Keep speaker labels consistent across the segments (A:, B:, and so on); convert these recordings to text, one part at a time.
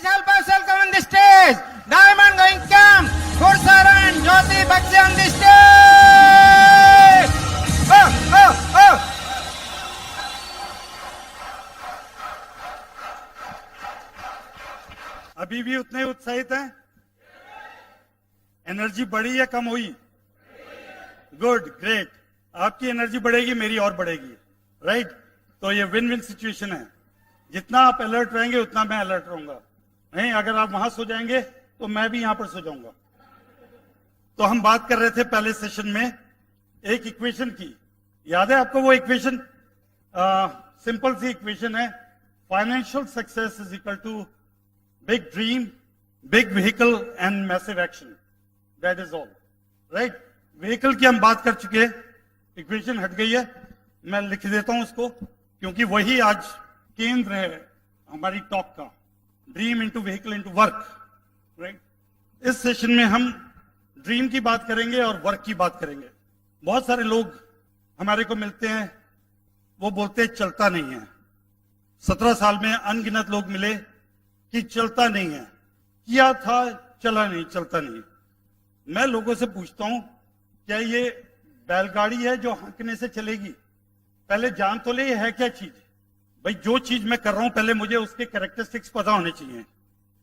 A: Please help us welcome on the stage. Diamond going camp. Kursara and Jyoti Bagchi on the stage. Oh.
B: अभी भी उतने उत्साहित हैं? Energy बढ़ी या कम हुई? Good, great. आपकी एनर्जी बढ़ेगी, मेरी और बढ़ेगी, राइट? तो ये विन विन सिचुएशन है। जितना आप अलर्ट रहेंगे उतना मैं अलर्ट रहूंगा। नहीं, अगर आप वहां सो जाएंगे तो मैं भी यहां पर सो जाऊंगा। तो हम बात कर रहे थे पहले सेशन में एक इक्वेशन की, याद है आपको वो इक्वेशन? सिंपल सी इक्वेशन है, financial success is equal to big dream, big vehicle and massive action. That is all, right? Vehicle की हम बात कर चुके हैं, इक्वेशन हट गई है, मैं लिख देता हूं उसको क्योंकि वही आज केंद्र है हमारी टॉक का। Dream into vehicle into work, right? इस सेशन में हम ड्रीम की बात करेंगे और वर्क की बात करेंगे। बहुत सारे लोग हमारे को मिलते हैं, वो बोलते हैं चलता नहीं है। 17 साल में अनगिनत लोग मिले कि चलता नहीं है, किया था चला नहीं, चलता नहीं। मैं लोगों से पूछता हूं, क्या ये बैलगाड़ी है जो हाँकने से चलेगी? पहले जान तो ले, ये है क्या चीज? भाई जो चीज मैं कर रहा हूं पहले मुझे उसके कैरेक्टरिस्टिक्स पता होने चाहिए,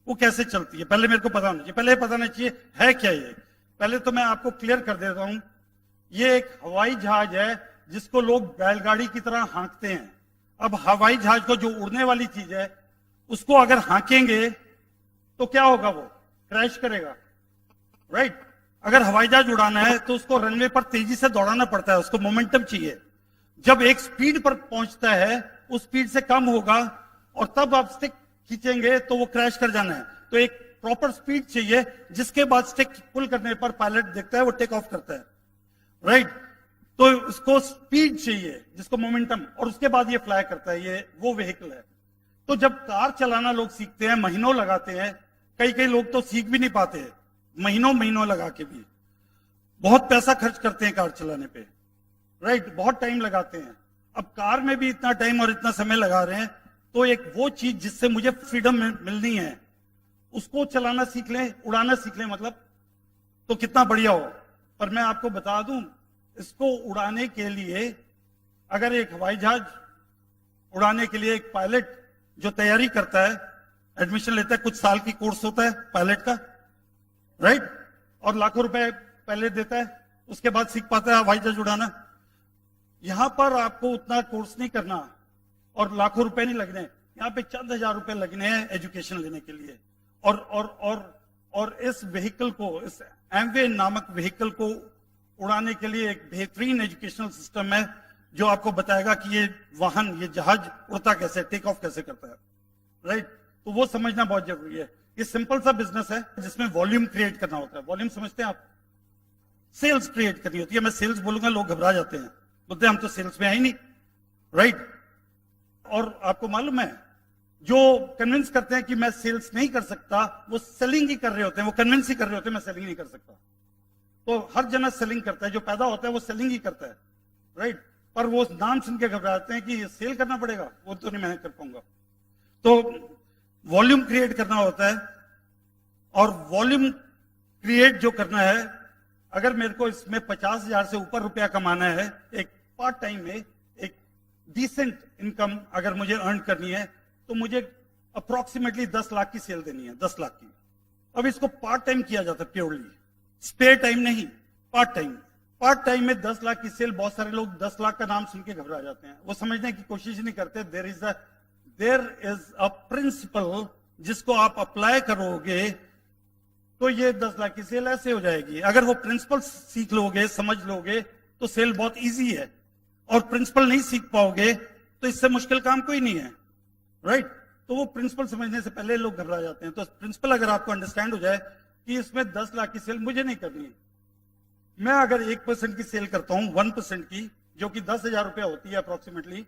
B: वो कैसे चलती है पहले मेरे को पता होना चाहिए। पहले पता होना चाहिए है क्या ये। पहले तो मैं आपको क्लियर कर देता हूं, ये एक हवाई जहाज है जिसको लोग बैलगाड़ी की तरह हाँकते हैं। अब हवाई जहाज को जो उड़ने वाली चीज है उसको अगर हाँकेंगे तो क्या होगा? वो क्रैश करेगा, राइट? अगर हवाई जहाज उड़ाना है तो उसको रनवे पर तेजी से दौड़ाना पड़ता है, उसको मोमेंटम चाहिए। जब एक स्पीड पर पहुंचता है उस स्पीड से कम होगा और तब आप स्टिक खींचेंगे तो वो क्रैश कर जाना है। तो एक प्रॉपर स्पीड चाहिए जिसके बाद स्टिक पुल करने पर पायलट देखता है, वो टेक ऑफ करता है, राइट? तो उसको स्पीड चाहिए जिसको मोमेंटम, और उसके बाद ये फ्लाई करता है। ये वो व्हीकल है। तो जब कार चलाना लोग सीखते हैं, महीनों लगाते हैं, कई लोग तो सीख भी नहीं पाते, महीनों लगा के भी बहुत पैसा खर्च करते हैं कार चलाने पे, राइट? बहुत टाइम लगाते हैं। अब कार में भी इतना टाइम और इतना समय लगा रहे हैं, तो एक वो चीज जिससे मुझे फ्रीडम मिलनी है उसको चलाना सीख लें, उड़ाना सीख लें, मतलब तो कितना बढ़िया हो। पर मैं आपको बता दूं, इसको उड़ाने के लिए अगर एक हवाई जहाज उड़ाने के लिए एक पायलट जो तैयारी करता है, एडमिशन लेता है, कुछ साल की कोर्स होता है पायलट का, राइट? और लाखों रुपए पहले देता है, उसके बाद सीख पाता है हवाई जहाज उड़ाना। यहां पर आपको उतना कोर्स नहीं करना और लाखों रुपए नहीं लगने, यहां पे चंद हजार रुपए लगने हैं एजुकेशन लेने के लिए। और इस व्हीकल को, इस एमवे नामक व्हीकल को उड़ाने के लिए एक बेहतरीन एजुकेशनल सिस्टम है जो आपको बताएगा कि ये वाहन, ये जहाज उड़ता कैसे, टेक ऑफ कैसे करता है, राइट? तो वो समझना बहुत जरूरी है। ये सिंपल सा बिजनेस है जिसमें वॉल्यूम क्रिएट करना होता है। वॉल्यूम समझते हैं आप? सेल्स क्रिएट करनी होती है। मैं सेल्स बोलूंगा लोग घबरा जाते हैं, बोलते हैं हम तो सेल्स में है ही नहीं, राइट? और आपको मालूम है, जो कन्विंस करते हैं कि मैं सेल्स नहीं कर सकता, वो सेलिंग ही कर रहे होते हैं, वो कन्विंस ही कर रहे होते हैं मैं सेलिंग नहीं कर सकता। तो हर जना सेलिंग करता है, जो पैदा होता है वो सेलिंग ही करता है, राइट? पर वो नाम सुन के घबराते हैं कि सेल करना पड़ेगा, वो तो नहीं मैं कर पाऊंगा। तो वॉल्यूम क्रिएट करना होता है, और वॉल्यूम क्रिएट जो करना है, अगर मेरे को इसमें 50,000 से ऊपर रुपया कमाना है, एक पार्ट टाइम में एक डिसेंट इनकम अगर मुझे अर्न करनी है, तो मुझे अप्रोक्सीमेटली 10 लाख की सेल देनी है, 10 लाख की। अब इसको पार्ट टाइम किया जाता है, प्योरली स्पेयर टाइम नहीं, पार्ट टाइम। पार्ट टाइम में 10 लाख की सेल, बहुत सारे लोग 10 लाख का नाम सुन के घबरा जाते हैं, वो समझने की कोशिश नहीं करते। देयर इज अ प्रिंसिपल जिसको आप अप्लाई करोगे तो ये 10 लाख की सेल ऐसे हो जाएगी। अगर वो प्रिंसिपल सीख लोगे, समझ लोगे, तो सेल बहुत इजी है। और प्रिंसिपल नहीं सीख पाओगे तो इससे मुश्किल काम कोई नहीं है, राइट? तो वो प्रिंसिपल समझने से पहले लोग घबरा जाते हैं। तो प्रिंसिपल अगर आपको अंडरस्टैंड हो जाए कि इसमें 10 लाख की सेल मुझे नहीं करनी है, मैं अगर 1% की सेल करता हूं, 1% की, जो कि 10,000 रुपया होती है अप्रोक्सीमेटली,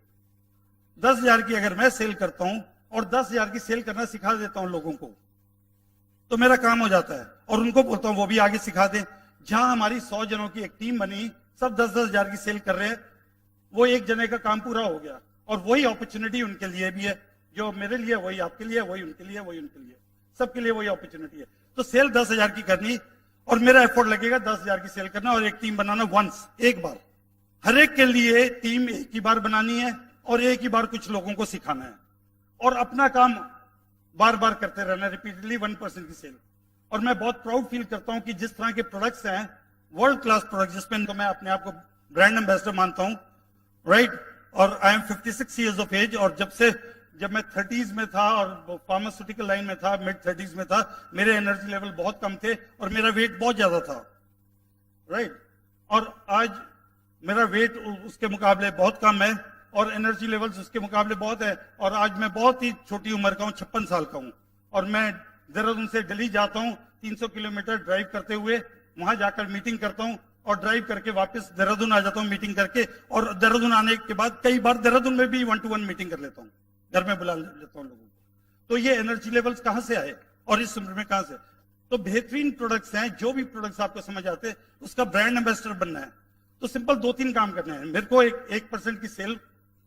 B: 10,000 की अगर मैं सेल करता हूं और 10,000 की सेल करना सिखा देता हूं लोगों को, तो मेरा काम हो जाता है। और उनको बोलता हूं वो भी आगे सिखा दें। जहां हमारी 100 जनों की एक टीम बनी, सब 10-10 हजार की सेल कर रहे हैं, वो एक जने का काम पूरा हो गया। और वही अपॉर्चुनिटी उनके लिए भी है, जो मेरे लिए वही आपके लिए, वही उनके लिए, वही उनके लिए। सबके लिए वही अपॉर्चुनिटी है। तो सेल 10,000 की करनी और मेरा एफर्ट लगेगा 10,000 की सेल करना और एक टीम बनाना वंस, एक बार। हर एक के लिए टीम एक ही बार बनानी है और एक ही बार कुछ लोगों को सिखाना है और अपना काम बार बार करते रहना, रिपीटेडली 1% की सेल। और मैं बहुत प्राउड फील करता हूं कि जिस तरह के प्रोडक्ट्स हैं, वर्ल्ड क्लास प्रोडक्ट, जिसमें तो मैं अपने आप को ब्रांड एम्बेसडर मानता हूं, राइट। और I am 56 years of age, और जब मैं 30s में था और फार्मास्यूटिकल लाइन में था, मिड 30s में था, मेरे एनर्जी लेवल बहुत कम थे और मेरा वेट बहुत ज्यादा था, राइट। और आज मेरा वेट उसके मुकाबले बहुत कम है और एनर्जी लेवल्स उसके मुकाबले बहुत है। और आज मैं बहुत ही छोटी उम्र का हूं, 56 साल का हूं, और मैं देहरादून से दिल्ली जाता हूं 300 किलोमीटर ड्राइव करते हुए, वहां जाकर मीटिंग करता हूं और ड्राइव करके वापस देहरादून आ जाता हूं मीटिंग करके। और देहरादून आने के बाद कई बार देहरादून में भी 1-to-1 मीटिंग कर लेता हूं, घर में बुला लेता हूं लोगों को। तो ये एनर्जी लेवल्स कहां से आए और इस उम्र में कहां से? तो बेहतरीन प्रोडक्ट्स हैं, जो भी प्रोडक्ट्स आपको समझ आते हैं उसका ब्रांड एम्बेसडर बनना है। तो सिंपल 2-3 काम करने हैं। मेरे को 1% की सेल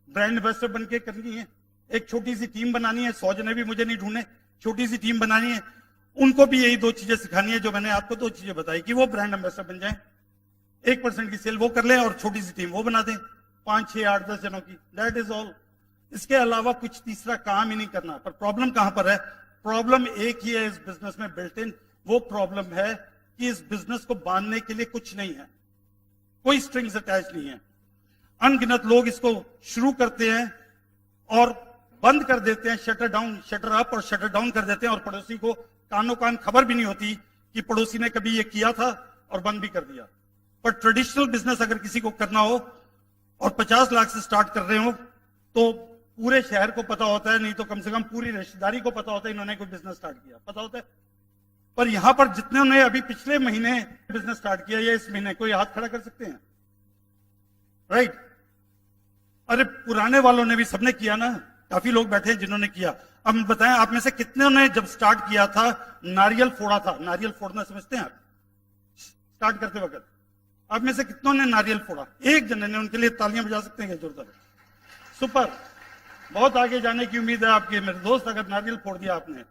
B: ब्रांड एम्बेसडर बन के करनी है, एक छोटी सी टीम बनानी है, 100 जने भी मुझे नहीं ढूंढने, छोटी सी टीम बनानी है, उनको भी यही 2 चीजें सिखानी है जो मैंने आपको 2 चीजें बताई कि वो ब्रांड एम्बेसडर बन जाए। 1% की सेल वो कर लें और छोटी सी टीम वो बना दें 5, 6, 8, 10 जनों की, दैट इज ऑल। इसके अलावा कुछ तीसरा काम ही नहीं करना। पर प्रॉब्लम कहां पर है? प्रॉब्लम एक ही है इस बिजनेस में बिल्ट इन, वो प्रॉब्लम है कि इस बिजनेस को बांधने के लिए कुछ नहीं है, कोई स्ट्रिंग्स अटैच नहीं है। अनगिनत लोग इसको शुरू करते हैं और बंद कर देते हैं, शटर अप और शटर डाउन कर देते हैं, और पड़ोसी को कानों कान खबर भी नहीं होती कि पड़ोसी ने कभी ये किया था और बंद भी कर दिया। पर ट्रेडिशनल बिजनेस अगर किसी को करना हो और 50 लाख से स्टार्ट कर रहे हो तो पूरे शहर को पता होता है, नहीं तो कम से कम पूरी रिश्तेदारी को पता होता है इन्होंने कोई बिजनेस स्टार्ट किया, पता होता है। पर यहां पर जितने ने अभी पिछले महीने बिजनेस स्टार्ट किया या इस महीने, कोई हाथ खड़ा कर सकते हैं? राइट। अरे पुराने वालों ने भी सबने किया ना, काफी लोग बैठे हैं जिन्होंने किया। अब बताएं आप में से कितने ने जब स्टार्ट किया था नारियल फोड़ा था? नारियल फोड़ना समझते हैं आप? स्टार्ट करते वक्त आप में से कितनों ने नारियल फोड़ा? एक जने ने, उनके लिए तालियां बजा सकते हैं जोरदार? सुपर, बहुत आगे जाने की उम्मीद है आपकी मेरे दोस्त। अगर नारियल फोड़ दिया आपने,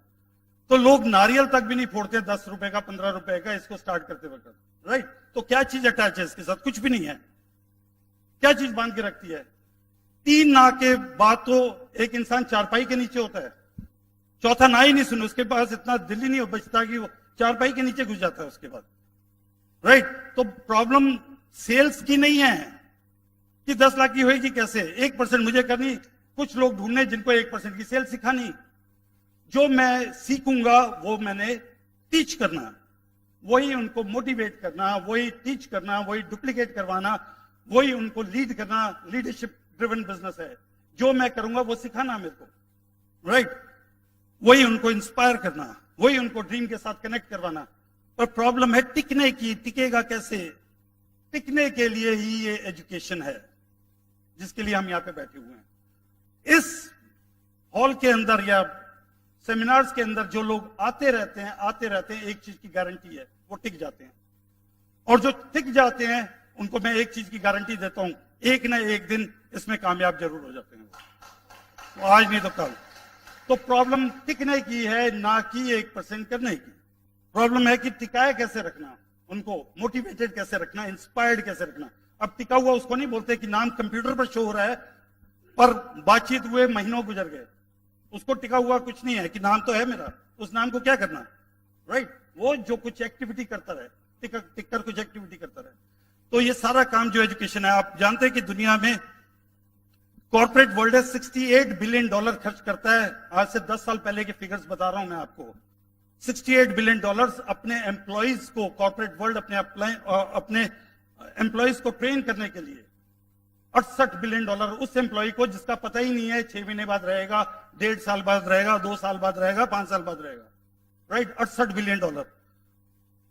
B: तो लोग नारियल तक भी नहीं फोड़ते 10 रुपए का, 15 रुपए का, इसको स्टार्ट करते वक्त, राइट। तो क्या चीज अटैच है इसके साथ? कुछ भी नहीं है। क्या चीज बांध के रखती है? 3 ना के बाद तो एक इंसान चारपाई के नीचे होता है, चौथा ना ही नहीं सुने, उसके पास इतना दिल ही नहीं बचता कि वो चारपाई के नीचे घुस जाता है उसके बाद, राइट। तो प्रॉब्लम सेल्स की नहीं है कि 10 लाख की होगी कैसे, 1% मुझे करनी, कुछ लोग ढूंढने जिनको 1% की सेल सिखानी। जो मैं सीखूंगा वो मैंने टीच करना, वही उनको मोटिवेट करना, वही टीच करना, वही डुप्लीकेट करवाना, वही उनको लीड करना। लीडरशिप ड्रिवन बिजनेस है, जो मैं करूंगा वो सिखाना मेरे को, राइट। वही उनको इंस्पायर करना, वही उनको ड्रीम के साथ कनेक्ट करवाना। पर प्रॉब्लम है टिकने की। टिकेगा कैसे? टिकने के लिए ही ये एजुकेशन है जिसके लिए हम यहां पे बैठे हुए हैं। इस हॉल के अंदर या सेमिनार्स के अंदर जो लोग आते रहते हैं, एक चीज की गारंटी है, वो टिक जाते हैं। और जो टिक जाते हैं उनको मैं एक चीज की गारंटी देता हूं, एक ना एक दिन इसमें कामयाब जरूर हो जाते हैं, वो आज नहीं तो कल। तो प्रॉब्लम टिकने की है, ना कि 1% करने की। प्रॉब्लम है कि टिकाए कैसे रखना, उनको मोटिवेटेड कैसे रखना, इंस्पायर्ड कैसे रखना। अब टिका हुआ उसको नहीं बोलते कि नाम कंप्यूटर पर शो हो रहा है पर बातचीत हुए महीनों गुजर गए, उसको टिका हुआ कुछ नहीं है कि नाम तो है मेरा, उस नाम को क्या करना, राइट। वो जो कुछ एक्टिविटी करता रहे, टिककर कुछ एक्टिविटी करता रहे। तो ये सारा काम जो एजुकेशन है, आप जानते हैं कि दुनिया में कॉर्पोरेट वर्ल्ड है $68 बिलियन खर्च करता है। आज से 10 साल पहले के फिगर्स बता रहा हूं मैं आपको। $68 बिलियन अपने एम्प्लॉइज को, कॉर्पोरेट वर्ल्ड अपने एम्प्लॉइज को ट्रेन करने के लिए। $68 बिलियन उस एम्प्लॉय को जिसका पता ही नहीं है 6 महीने बाद रहेगा, 1.5 साल बाद रहेगा, 2 साल बाद रहेगा, 5 साल बाद रहेगा, राइट। $68 बिलियन।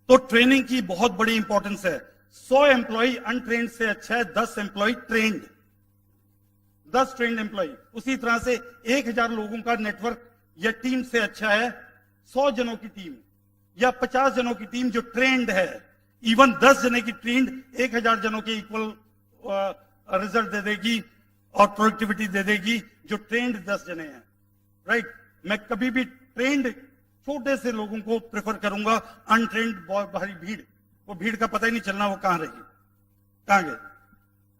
B: तो ट्रेनिंग की बहुत बड़ी इंपॉर्टेंस है। 100 एम्प्लॉय अनट्रेन्ड से अच्छा है 10 एम्प्लॉय ट्रेन्ड, 10 ट्रेन्ड एम्प्लॉय। उसी तरह से 1000 लोगों का नेटवर्क या टीम से अच्छा है 100 जनों की टीम या 50 जनों की टीम जो ट्रेन्ड है। इवन 10 जने की ट्रेन्ड 1000 जनों के इक्वल रिजल्ट दे देगी और प्रोडक्टिविटी दे देगी जो ट्रेन्ड 10 जने हैं, राइट। मैं कभी भी ट्रेन्ड छोटे से लोगों को प्रेफर करूंगा, अनट्रेंड भारी भीड़, वो भीड़ का पता ही नहीं चलना वो कहां रहेगी, कहां गए।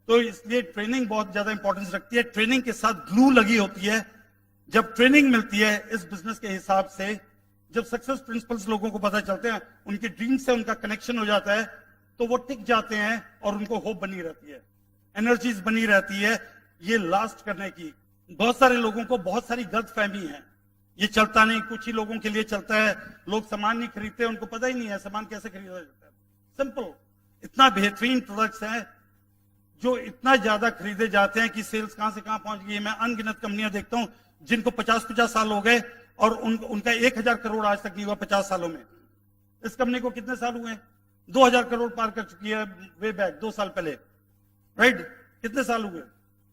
B: तो इसलिए ट्रेनिंग बहुत ज्यादा इंपॉर्टेंस रखती है। ट्रेनिंग के साथ ग्लू लगी होती है। जब ट्रेनिंग मिलती है इस बिजनेस के हिसाब से, जब सक्सेस प्रिंसिपल्स लोगों को पता चलते हैं, उनके ड्रीम से उनका कनेक्शन हो जाता है, तो वो टिक जाते हैं और उनको होप बनी रहती है, एनर्जीज बनी रहती है ये लास्ट करने की। बहुत सारे लोगों को बहुत सारी गलतफहमी है, ये चलता नहीं, कुछ ही लोगों के लिए चलता है, लोग सामान नहीं खरीदते, उनको पता ही नहीं है सामान कैसे खरीदा जाता है। सिंपल, इतना बेहतरीन प्रोडक्ट्स हैं जो इतना ज्यादा खरीदे जाते हैं कि सेल्स कहां से कहां पहुंच गई है। मैं अनगिनत कंपनियां देखता हूं जिनको 50-50 साल हो गए और उनका 1000 करोड़ आज तक नहीं हुआ 50 सालों में। इस कंपनी को कितने साल हुए? 2000 करोड़ पार कर चुकी है वे बैक 2 साल पहले, राइट? कितने साल हुए?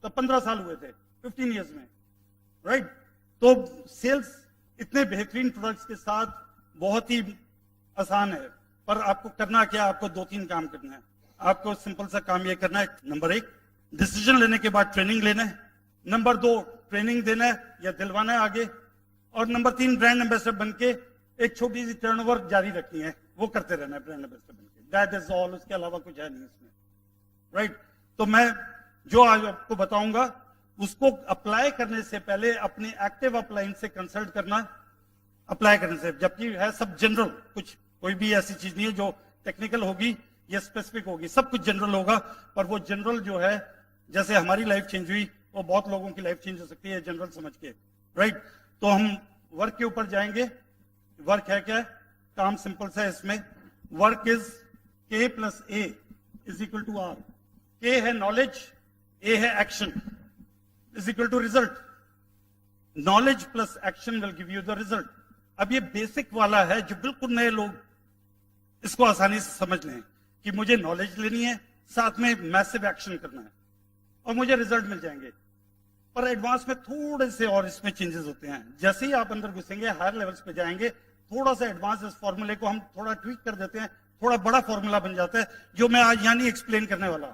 B: तो 15 साल हुए थे 15 ईयर्स में, राइट? तो सेल्स इतने बेहतरीन प्रोडक्ट्स के साथ बहुत ही आसान है, पर आपको करना क्या? आपको 2-3 काम करना है। आपको सिंपल सा काम ये करना है, नंबर 1 डिसीजन लेने के बाद ट्रेनिंग लेना है, नंबर 2 ट्रेनिंग देना है या दिलवाना है आगे, और नंबर 3 ब्रांड एम्बेसडर बनके एक छोटी सी टर्नओवर जारी रखनी है, वो करते रहना है ब्रांड एम्बेसडर बनके। दैट इज ऑल, उसके अलावा कुछ है नहीं इसमें, राइट? तो मैं जो आज आपको बताऊंगा उसको अप्लाई करने से पहले अपने एक्टिव अपलाइन से कंसल्ट करना, अप्लाई करने से, जबकि है सब जनरल, कुछ कोई भी ऐसी चीज नहीं है जो टेक्निकल होगी या स्पेसिफिक होगी, सब कुछ जनरल होगा। पर वो जनरल जो है, जैसे हमारी लाइफ चेंज हुई वो बहुत लोगों की लाइफ चेंज हो सकती है जनरल समझ के, राइट? तो हम वर्क के ऊपर जाएंगे। वर्क है क्या? काम सिंपल सा है इसमें। Work is K + A = R। K है नॉलेज, A है action, = result. Knowledge plus action will give you the result. अब ये बेसिक वाला है जो बिल्कुल नए लोग इसको आसानी से समझ लें कि मुझे नॉलेज लेनी है, साथ में मैसिव एक्शन करना है और मुझे रिजल्ट मिल जाएंगे। पर एडवांस में थोड़े से और इसमें चेंजेस होते हैं। जैसे ही आप अंदर घुसेंगे, हायर लेवल्स पे जाएंगे, थोड़ा सा एडवांस इस फॉर्मूले को हम थोड़ा ट्वीक कर देते हैं, थोड़ा बड़ा फॉर्मूला बन जाता है जो मैं आज यहाँ नहीं एक्सप्लेन करने वाला,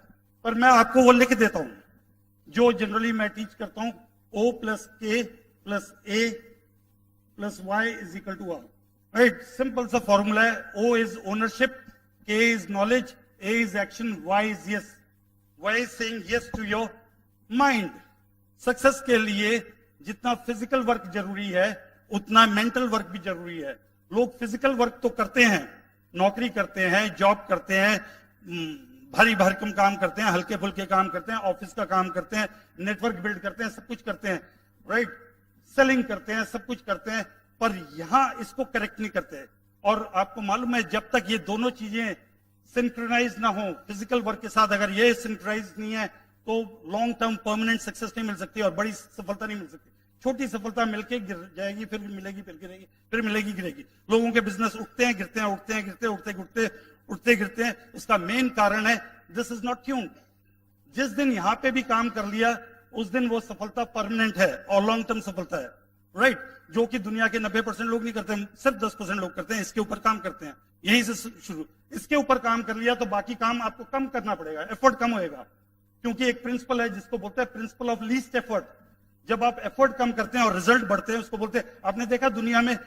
B: पर मैं आपको वो लिख देता हूं जो जनरली मैं टीच करता हूं। O + K + A + Y = R, right? Simple सा फॉर्मूला है। O is ownership, K is knowledge, A is action, Y is yes. Y is saying yes to your mind. Success के लिए जितना फिजिकल वर्क जरूरी है उतना मेंटल वर्क भी जरूरी है। लोग फिजिकल वर्क तो करते हैं, नौकरी करते हैं, जॉब करते हैं, भारी भरकम काम करते हैं, हल्के फुल्के काम करते हैं, ऑफिस का काम करते हैं, नेटवर्क बिल्ड करते हैं, सब कुछ करते हैं, राइट? सेलिंग करते हैं, सब कुछ करते हैं, पर यहां इसको करेक्ट नहीं करते। और आपको मालूम है जब तक ये दोनों चीजें सिंक्रोनाइज ना हो, फिजिकल वर्क के साथ अगर ये सिंक्रोनाइज नहीं है तो लॉन्ग टर्म परमानेंट सक्सेस नहीं मिल सकती और बड़ी सफलता नहीं मिल सकती। छोटी सफलता मिलके गिर जाएगी, फिर मिलेगी, फिर गिरेगी, फिर मिलेगी, गिरेगी। लोगों के बिजनेस उठते हैं, गिरते हैं, उठते हैं, गिरते हैं, उठते गिरते हैं। उसका मेन कारण है दिस इज नॉट ट्यून्ड। जिस दिन यहां पे भी काम कर लिया उस दिन वो सफलता परमानेंट है और लॉन्ग टर्म सफलता है, राइट? जो कि दुनिया के 90% लोग नहीं करते, सिर्फ 10% लोग करते हैं, इसके ऊपर काम करते हैं। यहीं से शुरू, इसके ऊपर काम कर लिया तो बाकी काम आपको कम करना पड़ेगा, एफर्ट कम होएगा, क्योंकि एक प्रिंसिपल है जिसको बोलते हैं प्रिंसिपल ऑफ लीस्ट एफर्ट। जब आप एफर्ट कम करते हैं और रिजल्ट बढ़ते हैं उसको बोलते हैं। आपने देखा दुनिया में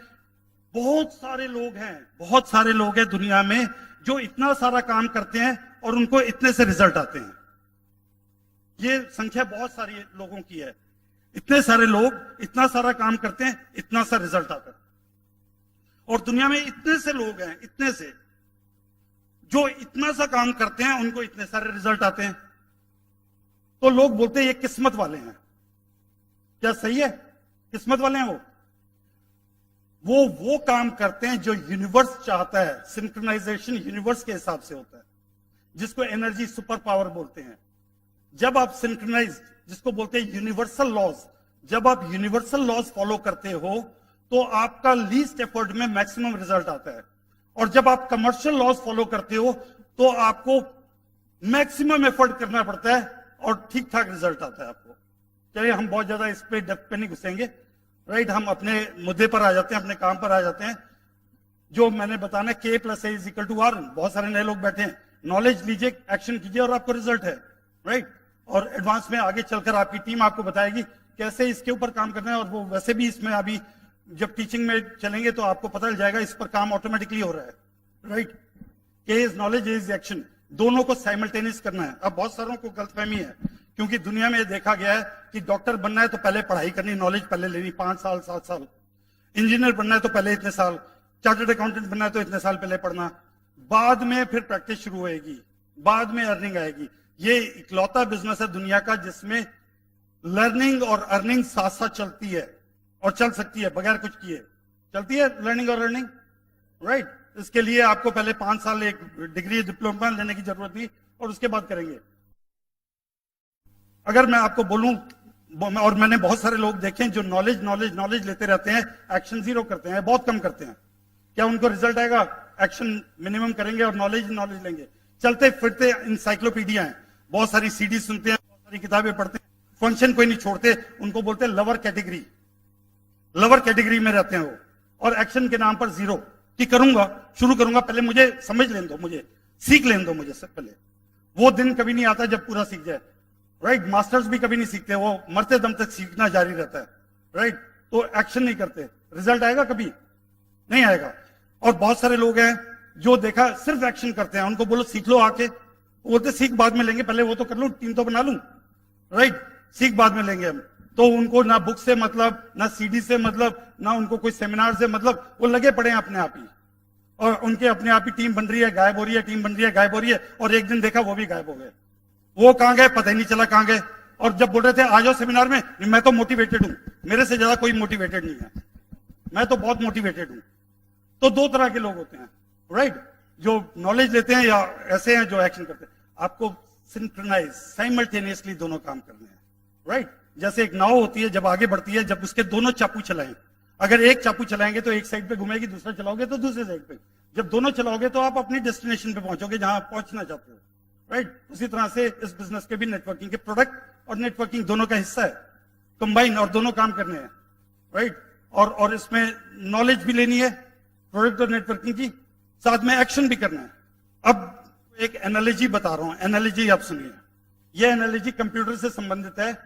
B: बहुत सारे लोग हैं दुनिया में जो इतना सारा काम करते हैं और उनको इतने से रिजल्ट आते हैं। ये संख्या बहुत सारी लोगों की है। इतने सारे लोग इतना सारा काम करते हैं, इतना सा रिजल्ट आता है। और दुनिया में इतने से लोग हैं, इतने से, जो इतना सा काम करते हैं उनको इतने सारे रिजल्ट आते हैं। तो लोग बोलते हैं ये किस्मत वाले हैं। क्या सही है? किस्मत वाले हैं वो काम करते हैं जो यूनिवर्स चाहता है। सिंक्रोनाइजेशन यूनिवर्स के हिसाब से होता है, जिसको एनर्जी सुपर पावर बोलते हैं। जब आप सिंक्रोनाइज, जिसको बोलते हैं यूनिवर्सल लॉज, जब आप यूनिवर्सल लॉज फॉलो करते हो तो आपका लीस्ट एफर्ट में मैक्सिमम रिजल्ट आता है। और जब आप कमर्शियल लॉज फॉलो करते हो तो आपको मैक्सिमम एफर्ट करना पड़ता है और ठीक ठाक रिजल्ट आता है आपको। चलिए हम बहुत ज्यादा इस पे डेप्थ पे नहीं घुसेंगे, राइट? हम अपने मुद्दे पर आ जाते हैं, अपने काम पर आ जाते हैं। जो मैंने बताना, K + A = R। बहुत सारे नए लोग बैठे हैं। नॉलेज लीजिए, एक्शन कीजिए और आपको रिजल्ट है, राइट? और एडवांस में आगे चलकर आपकी टीम आपको बताएगी कैसे इसके ऊपर काम करना है। और वो वैसे भी इसमें अभी जब टीचिंग में चलेंगे तो आपको पता चल जाएगा, इस पर काम ऑटोमेटिकली हो रहा है, राइट। के इज नॉलेज, इज एक्शन, दोनों को साइमल्टेनियस करना है। अब बहुत सारों को गलतफहमी है, क्योंकि दुनिया में देखा गया है कि डॉक्टर बनना है तो पहले पढ़ाई करनी, नॉलेज पहले लेनी, 5 साल 7 साल, इंजीनियर बनना है तो पहले इतने साल, चार्टर्ड अकाउंटेंट बनना है तो इतने साल पहले पढ़ना, बाद में फिर प्रैक्टिस शुरू होएगी, बाद में अर्निंग आएगी। ये इकलौता बिजनेस है दुनिया का जिसमें लर्निंग और अर्निंग साथ साथ चलती है, और चल सकती है बगैर कुछ किए, चलती है लर्निंग और अर्निंग, राइट। इसके लिए आपको पहले 5 साल एक डिग्री डिप्लोमा लेने की जरूरत थी, और उसके बाद करेंगे। अगर मैं आपको बोलूं, और मैंने बहुत सारे लोग देखे हैं जो नॉलेज नॉलेज नॉलेज लेते रहते हैं, एक्शन जीरो करते हैं, बहुत कम करते हैं। क्या उनको रिजल्ट आएगा? एक्शन मिनिमम करेंगे और नॉलेज नॉलेज लेंगे। चलते फिरते इंसाइक्लोपीडिया है, बहुत सारी सीडी सुनते हैं, बहुत सारी किताबें पढ़ते हैं, फंक्शन कोई नहीं छोड़ते, उनको बोलते हैं लवर कैटेगरी। लवर कैटेगरी में रहते हैं वो, और एक्शन के नाम पर जीरो, कि करूंगा, शुरू करूंगा, पहले मुझे समझ लेने दो, मुझे सीख लेने दो, मुझे पहले। वो दिन कभी नहीं आता जब पूरा सीख जाए, राइट। मास्टर्स भी कभी नहीं सीखते, वो मरते दम तक सीखना जारी रहता है, राइट। तो एक्शन नहीं करते, रिजल्ट आएगा कभी नहीं आएगा। और बहुत सारे लोग हैं जो देखा सिर्फ एक्शन करते हैं, उनको बोलो सीख लो आके, वो बोलते सीख बाद में लेंगे, पहले वो तो कर लूं, टीम तो बना लूं, राइट, सीख बाद में लेंगे हम। तो उनको ना बुक से मतलब, ना सीडी से मतलब, ना उनको कोई सेमिनार से मतलब, वो लगे पड़े हैं अपने आप ही, और उनके अपने आप ही टीम बन रही है, गायब हो रही है, टीम बन रही है, गायब हो रही है, और एक दिन देखा वो भी गायब हो गए। वो कहां गए पता ही नहीं चला कहां गए। और जब बोल रहे थे आ जाओ सेमिनार में, मैं तो मोटिवेटेड हूं, मेरे से ज्यादा कोई मोटिवेटेड नहीं है, मैं तो बहुत मोटिवेटेड हूं। तो 2 तरह के लोग होते हैं, राइट, जो नॉलेज लेते हैं या ऐसे हैं जो एक्शन करते हैं। आपको सिंक्रोनाइज, साइमल्टेनियसली दोनों काम करने हैं, राइट। जैसे एक नाव होती है, जब आगे बढ़ती है, जब उसके दोनों चाकू चलाएं, अगर एक चाकू चलाएंगे तो एक साइड पे घूमेगी, दूसरा चलाओगे तो दूसरे साइड पे। जब दोनों चलाओगे तो आप अपनी डेस्टिनेशन पे पहुंचोगे जहां आप पहुंचना चाहते हो, राइट। उसी तरह से इस बिजनेस के भी नेटवर्किंग के प्रोडक्ट और नेटवर्किंग दोनों का हिस्सा है, कंबाइन, और दोनों काम करने हैं, राइट। और इसमें नॉलेज भी लेनी है प्रोडक्ट और नेटवर्किंग की, साथ में एक्शन भी करना है। अब एक एनालॉजी बता रहा हूं, एनालॉजी आप सुनिए। यह एनालॉजी कंप्यूटर से संबंधित है।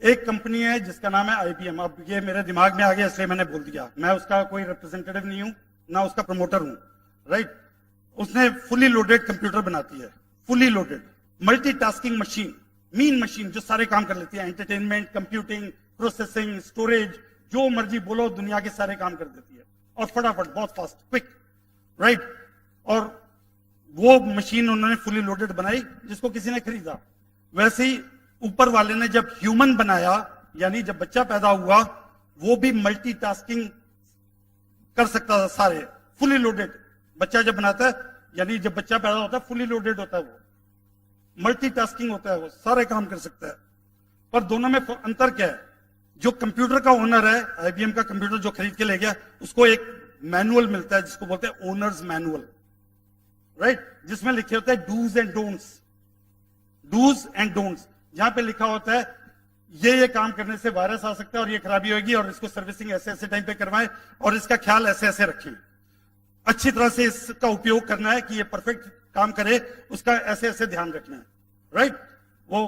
B: एक कंपनी है जिसका नाम है IBM। अब ये मेरे दिमाग में आ गया इसलिए मैंने बोल दिया, मैं उसका कोई रिप्रेजेंटेटिव नहीं हूं, ना उसका प्रमोटर हूं, राइट। उसने फुली लोडेड कंप्यूटर बनाती है, fully loaded multitasking machine, mean machine, जो सारे काम कर लेती है, एंटरटेनमेंट, कंप्यूटिंग, प्रोसेसिंग, स्टोरेज, जो मर्जी बोलो, दुनिया के सारे काम कर देती है, और फटाफट, बहुत फास्ट, क्विक, राइट। और वो मशीन उन्होंने फुली लोडेड बनाई, जिसको किसी ने खरीदा। वैसे ही ऊपर वाले ने जब ह्यूमन बनाया, यानी जब बच्चा पैदा हुआ, वो भी मल्टीटास्किंग कर सकता था, सारे फुली लोडेड। बच्चा जब बनाता है, यानी जब बच्चा पैदा होता है, फुली लोडेड होता है, वो मल्टीटास्किंग होता है, वो सारे काम कर सकता है। पर दोनों में अंतर क्या है? जो कंप्यूटर का ओनर है, IBM का कंप्यूटर जो खरीद के ले गया, उसको एक मैनुअल मिलता है जिसको बोलते हैं ओनर्स मैनुअल, राइट, जिसमें लिखे होते हैं dos and don'ts, dos and don'ts. जहां पे लिखा होता है ये काम करने से वायरस आ सकता है, और ये खराबी होगी, और इसको सर्विसिंग ऐसे ऐसे टाइम पे करवाएं, और इसका ख्याल ऐसे ऐसे रखें, अच्छी तरह से इसका उपयोग करना है कि ये परफेक्ट काम करे, उसका ऐसे ऐसे ध्यान रखना है, राइट। वो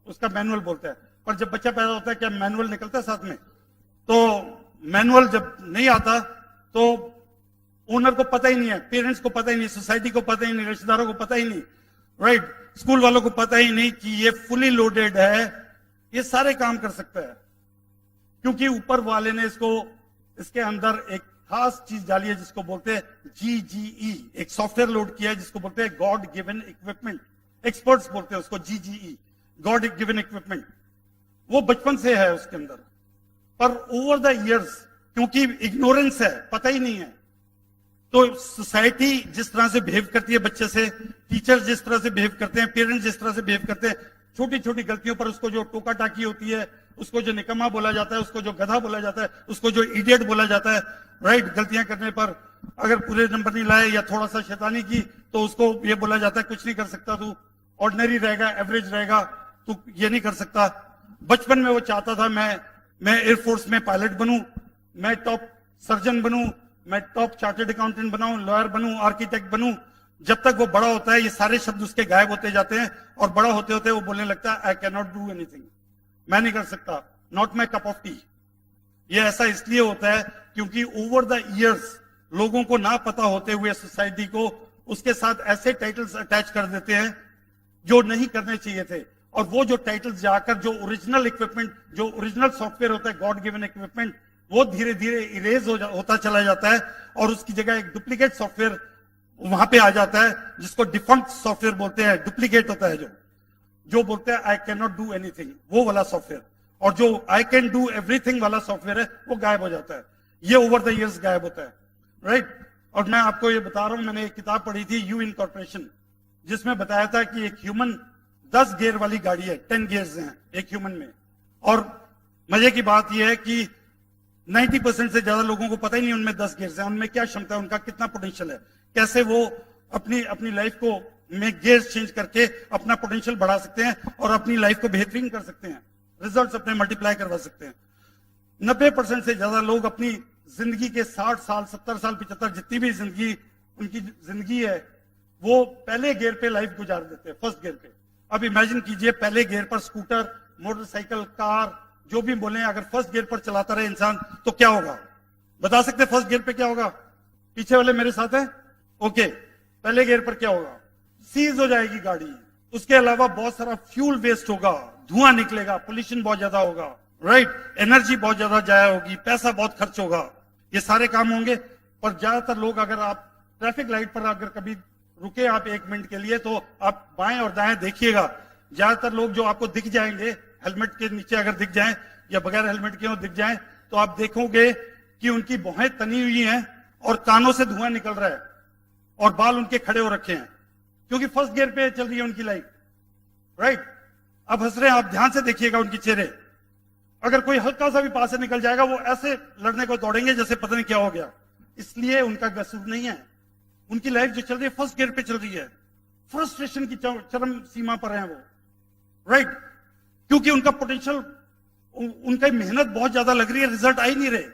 B: उसका मैनुअल बोलता है। पर जब बच्चा पैदा होता है, क्या मैनुअल निकलता है साथ में? तो मैनुअल जब नहीं आता तो ओनर को पता ही नहीं है, पेरेंट्स को पता ही नहीं, सोसाइटी को पता ही नहीं, रिश्तेदारों को पता ही नहीं, राइट, स्कूल वालों को पता ही नहीं कि ये फुली लोडेड है, ये सारे काम कर सकता है, क्योंकि ऊपर वाले ने इसके अंदर एक खास चीज डाली है जिसको बोलते हैं GGE, एक सॉफ्टवेयर लोड किया है जिसको बोलते हैं गॉड गिवन इक्विपमेंट। एक्सपर्ट्स बोलते हैं उसको GGE, गॉड गिवन इक्विपमेंट। वो बचपन से है उसके अंदर, पर ओवर द इयर्स, क्योंकि इग्नोरेंस है, पता ही नहीं है, तो सोसाइटी जिस तरह से बिहेव करती है बच्चे से, टीचर जिस तरह से बिहेव करते हैं, पेरेंट्स जिस तरह से बिहेव करते हैं, छोटी छोटी गलतियों पर उसको जो टोका टाकी होती है, उसको जो निकम्मा बोला जाता है, उसको जो गधा बोला जाता है, उसको जो इडियट बोला जाता है, राइट। गलतियां करने पर अगर पूरे नंबर नहीं लाए या थोड़ा सा शैतानी की तो उसको ये बोला जाता है कुछ नहीं कर सकता, तू ऑर्डिनरी रहेगा, एवरेज रहेगा, तू ये नहीं कर सकता। बचपन में वो चाहता था मैं एयरफोर्स में पायलट बनूं, मैं टॉप सर्जन बनूं, मैं टॉप चार्टर्ड अकाउंटेंट बनाऊं, लॉयर बनूं, आर्किटेक्ट बनूं। जब तक वो बड़ा होता है, ये सारे शब्द उसके गायब होते जाते हैं, और बड़ा होते होते वो बोलने लगता है I can not do anything, मैं नहीं कर सकता, not my cup of T. ये ऐसा इसलिए होता है क्योंकि ओवर द इयर्स लोगों को ना पता होते हुए सोसाइटी को उसके साथ ऐसे टाइटल्स अटैच कर देते हैं जो नहीं करने चाहिए थे, और वो जो टाइटल्स जाकर जो ओरिजिनल इक्विपमेंट, जो ओरिजिनल सॉफ्टवेयर होता है, गॉड गिवन इक्विपमेंट, वो धीरे धीरे इरेज होता चला जाता है और उसकी जगह एक डुप्लीकेट सॉफ्टवेयर वहां पे आ जाता है जिसको डिफंक्ट सॉफ्टवेयर बोलते हैं। डुप्लीकेट होता है जो बोलते हैं I can not do anything, वो वाला सॉफ्टवेयर, और जो आई कैन डू एवरीथिंग वाला सॉफ्टवेयर है वो गायब हो जाता है। ये ओवर द इयर्स गायब होता है, राइट। और मैं आपको ये बता रहा हूं, मैंने एक किताब पढ़ी थी यू इनकॉर्पोरेशन, जिसमें बताया था कि एक ह्यूमन 10 गियर वाली गाड़ी है, 10 गियर्स हैं एक ह्यूमन में, और मजे की बात यह है कि 90% से ज्यादा लोगों को पता ही नहीं उनमें 10 गियर्स हैं, उनमें क्या क्षमता है, उनका कितना पोटेंशियल है, कैसे वो अपनी लाइफ को में गियर्स चेंज करके अपना पोटेंशियल बढ़ा सकते हैं और अपनी लाइफ को बेहतरीन कर सकते हैं, रिजल्ट्स अपने मल्टीप्लाई करवा सकते हैं। 90% से ज्यादा लोग अपनी जिंदगी के 60 साल, 70 साल, 75, जितनी भी उनकी जिंदगी है, वो पहले गियर पे लाइफ गुजार देते हैं, फर्स्ट गियर पे। अब इमेजिन कीजिए पहले गियर पर स्कूटर, मोटरसाइकिल, कार, जो भी बोले, अगर फर्स्ट गियर पर चलाता रहे इंसान तो क्या होगा? बता सकते फर्स्ट गियर पे क्या होगा? पीछे वाले मेरे साथ है? ओके, पहले गियर पर क्या होगा? सीज हो जाएगी गाड़ी, उसके अलावा बहुत सारा फ्यूल वेस्ट होगा, धुआं निकलेगा, पोल्यूशन बहुत ज्यादा होगा, राइट, एनर्जी बहुत ज्यादा जाया होगी, पैसा बहुत खर्च होगा, ये सारे काम होंगे। पर ज्यादातर लोग, अगर आप ट्रैफिक लाइट पर अगर कभी रुके आप 1 मिनट के लिए, तो आप बाएं और दाएं देखिएगा, ज्यादातर लोग जो आपको दिख जाएंगे, हेलमेट के नीचे अगर दिख जाएं या बगैर हेलमेट के दिख जाएं, तो आप देखोगे कि उनकी भौहें तनी हुई हैं और कानों से धुआं निकल रहा है और बाल उनके खड़े हो रखे हैं, क्योंकि फर्स्ट गियर पे चल रही है उनकी लाइफ, राइट। अब हंस रहे हैं, आप ध्यान से देखिएगा उनके चेहरे। अगर कोई हल्का सा भी पास से निकल जाएगा, वो ऐसे लड़ने को दौड़ेंगे जैसे पता नहीं क्या हो गया। इसलिए उनका कसूर नहीं है, उनकी लाइफ जो चल रही है फर्स्ट गियर पे चल रही है, फ्रस्ट्रेशन की चरम सीमा पर है वो, राइट, क्योंकि उनका पोटेंशियल, उनका मेहनत बहुत ज्यादा लग रही है, रिजल्ट आ ही नहीं रहे।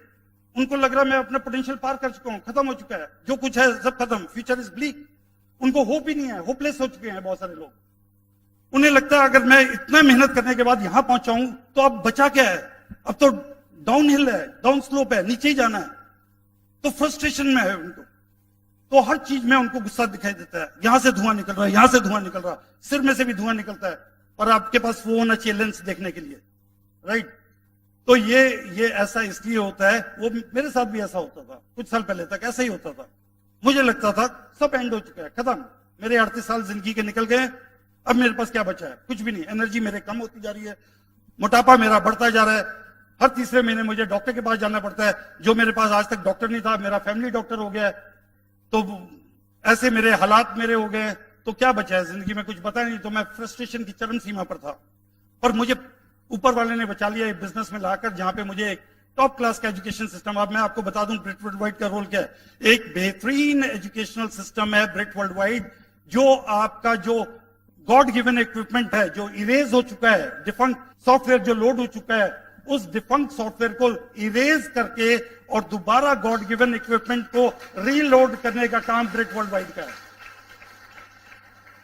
B: उनको लग रहा है मैं अपना पोटेंशियल पार कर चुका हूं, खत्म हो चुका है, जो कुछ है सब खत्म, फ्यूचर इज ब्लीक। उनको होप ही नहीं है, होपलेस हो चुके हैं बहुत सारे लोग। उन्हें लगता है अगर मैं इतना मेहनत करने के बाद यहां पहुंचा हूं तो अब बचा क्या है, अब तो डाउन हिल है, डाउन स्लोप है, नीचे ही जाना है। तो फ्रस्ट्रेशन में है उनको, तो हर चीज में उनको गुस्सा दिखाई देता है, यहां से धुआं निकल रहा है, यहां से धुआं निकल रहा है, सिर में से भी धुआं निकलता है, पर आपके पास वो होना चाहिए लेंस देखने के लिए, राइट। तो ये ऐसा इसलिए होता है, वो मेरे साथ भी ऐसा होता था, कुछ साल पहले तक ऐसा ही होता था। मुझे लगता था सब एंड हो चुका है, खत्म, मेरे 38 साल जिंदगी के निकल गए, अब मेरे पास क्या बचा है? कुछ भी नहीं, एनर्जी मेरे कम होती जा रही है, मोटापा मेरा बढ़ता जा रहा है, हर तीसरे महीने मुझे डॉक्टर के पास जाना पड़ता है, जो मेरे पास आज तक डॉक्टर नहीं था, मेरा फैमिली डॉक्टर हो गया है। तो ऐसे मेरे हालात मेरे हो गए, तो क्या बचा है जिंदगी में? कुछ बता नहीं। तो मैं फ्रस्ट्रेशन की चरम सीमा पर था, पर मुझे ऊपर वाले ने बचा लिया एक बिजनेस में लाकर, जहां पे मुझे एक टॉप क्लास का एजुकेशन सिस्टम, अब मैं आपको बता दूं ब्रिट वर्ल्ड वाइड का रोल क्या है। एक बेहतरीन एजुकेशनल सिस्टम है ब्रिट वर्ल्ड वाइड, जो आपका जो गॉड गिवन इक्विपमेंट है, जो इरेज हो चुका है, डिफंक्ट सॉफ्टवेयर जो लोड हो चुका है, उस डिफंक्ट सॉफ्टवेयर को इरेज करके और दोबारा गॉड गिवन इक्विपमेंट को रीलोड करने का काम ब्रिट वर्ल्ड वाइड का है।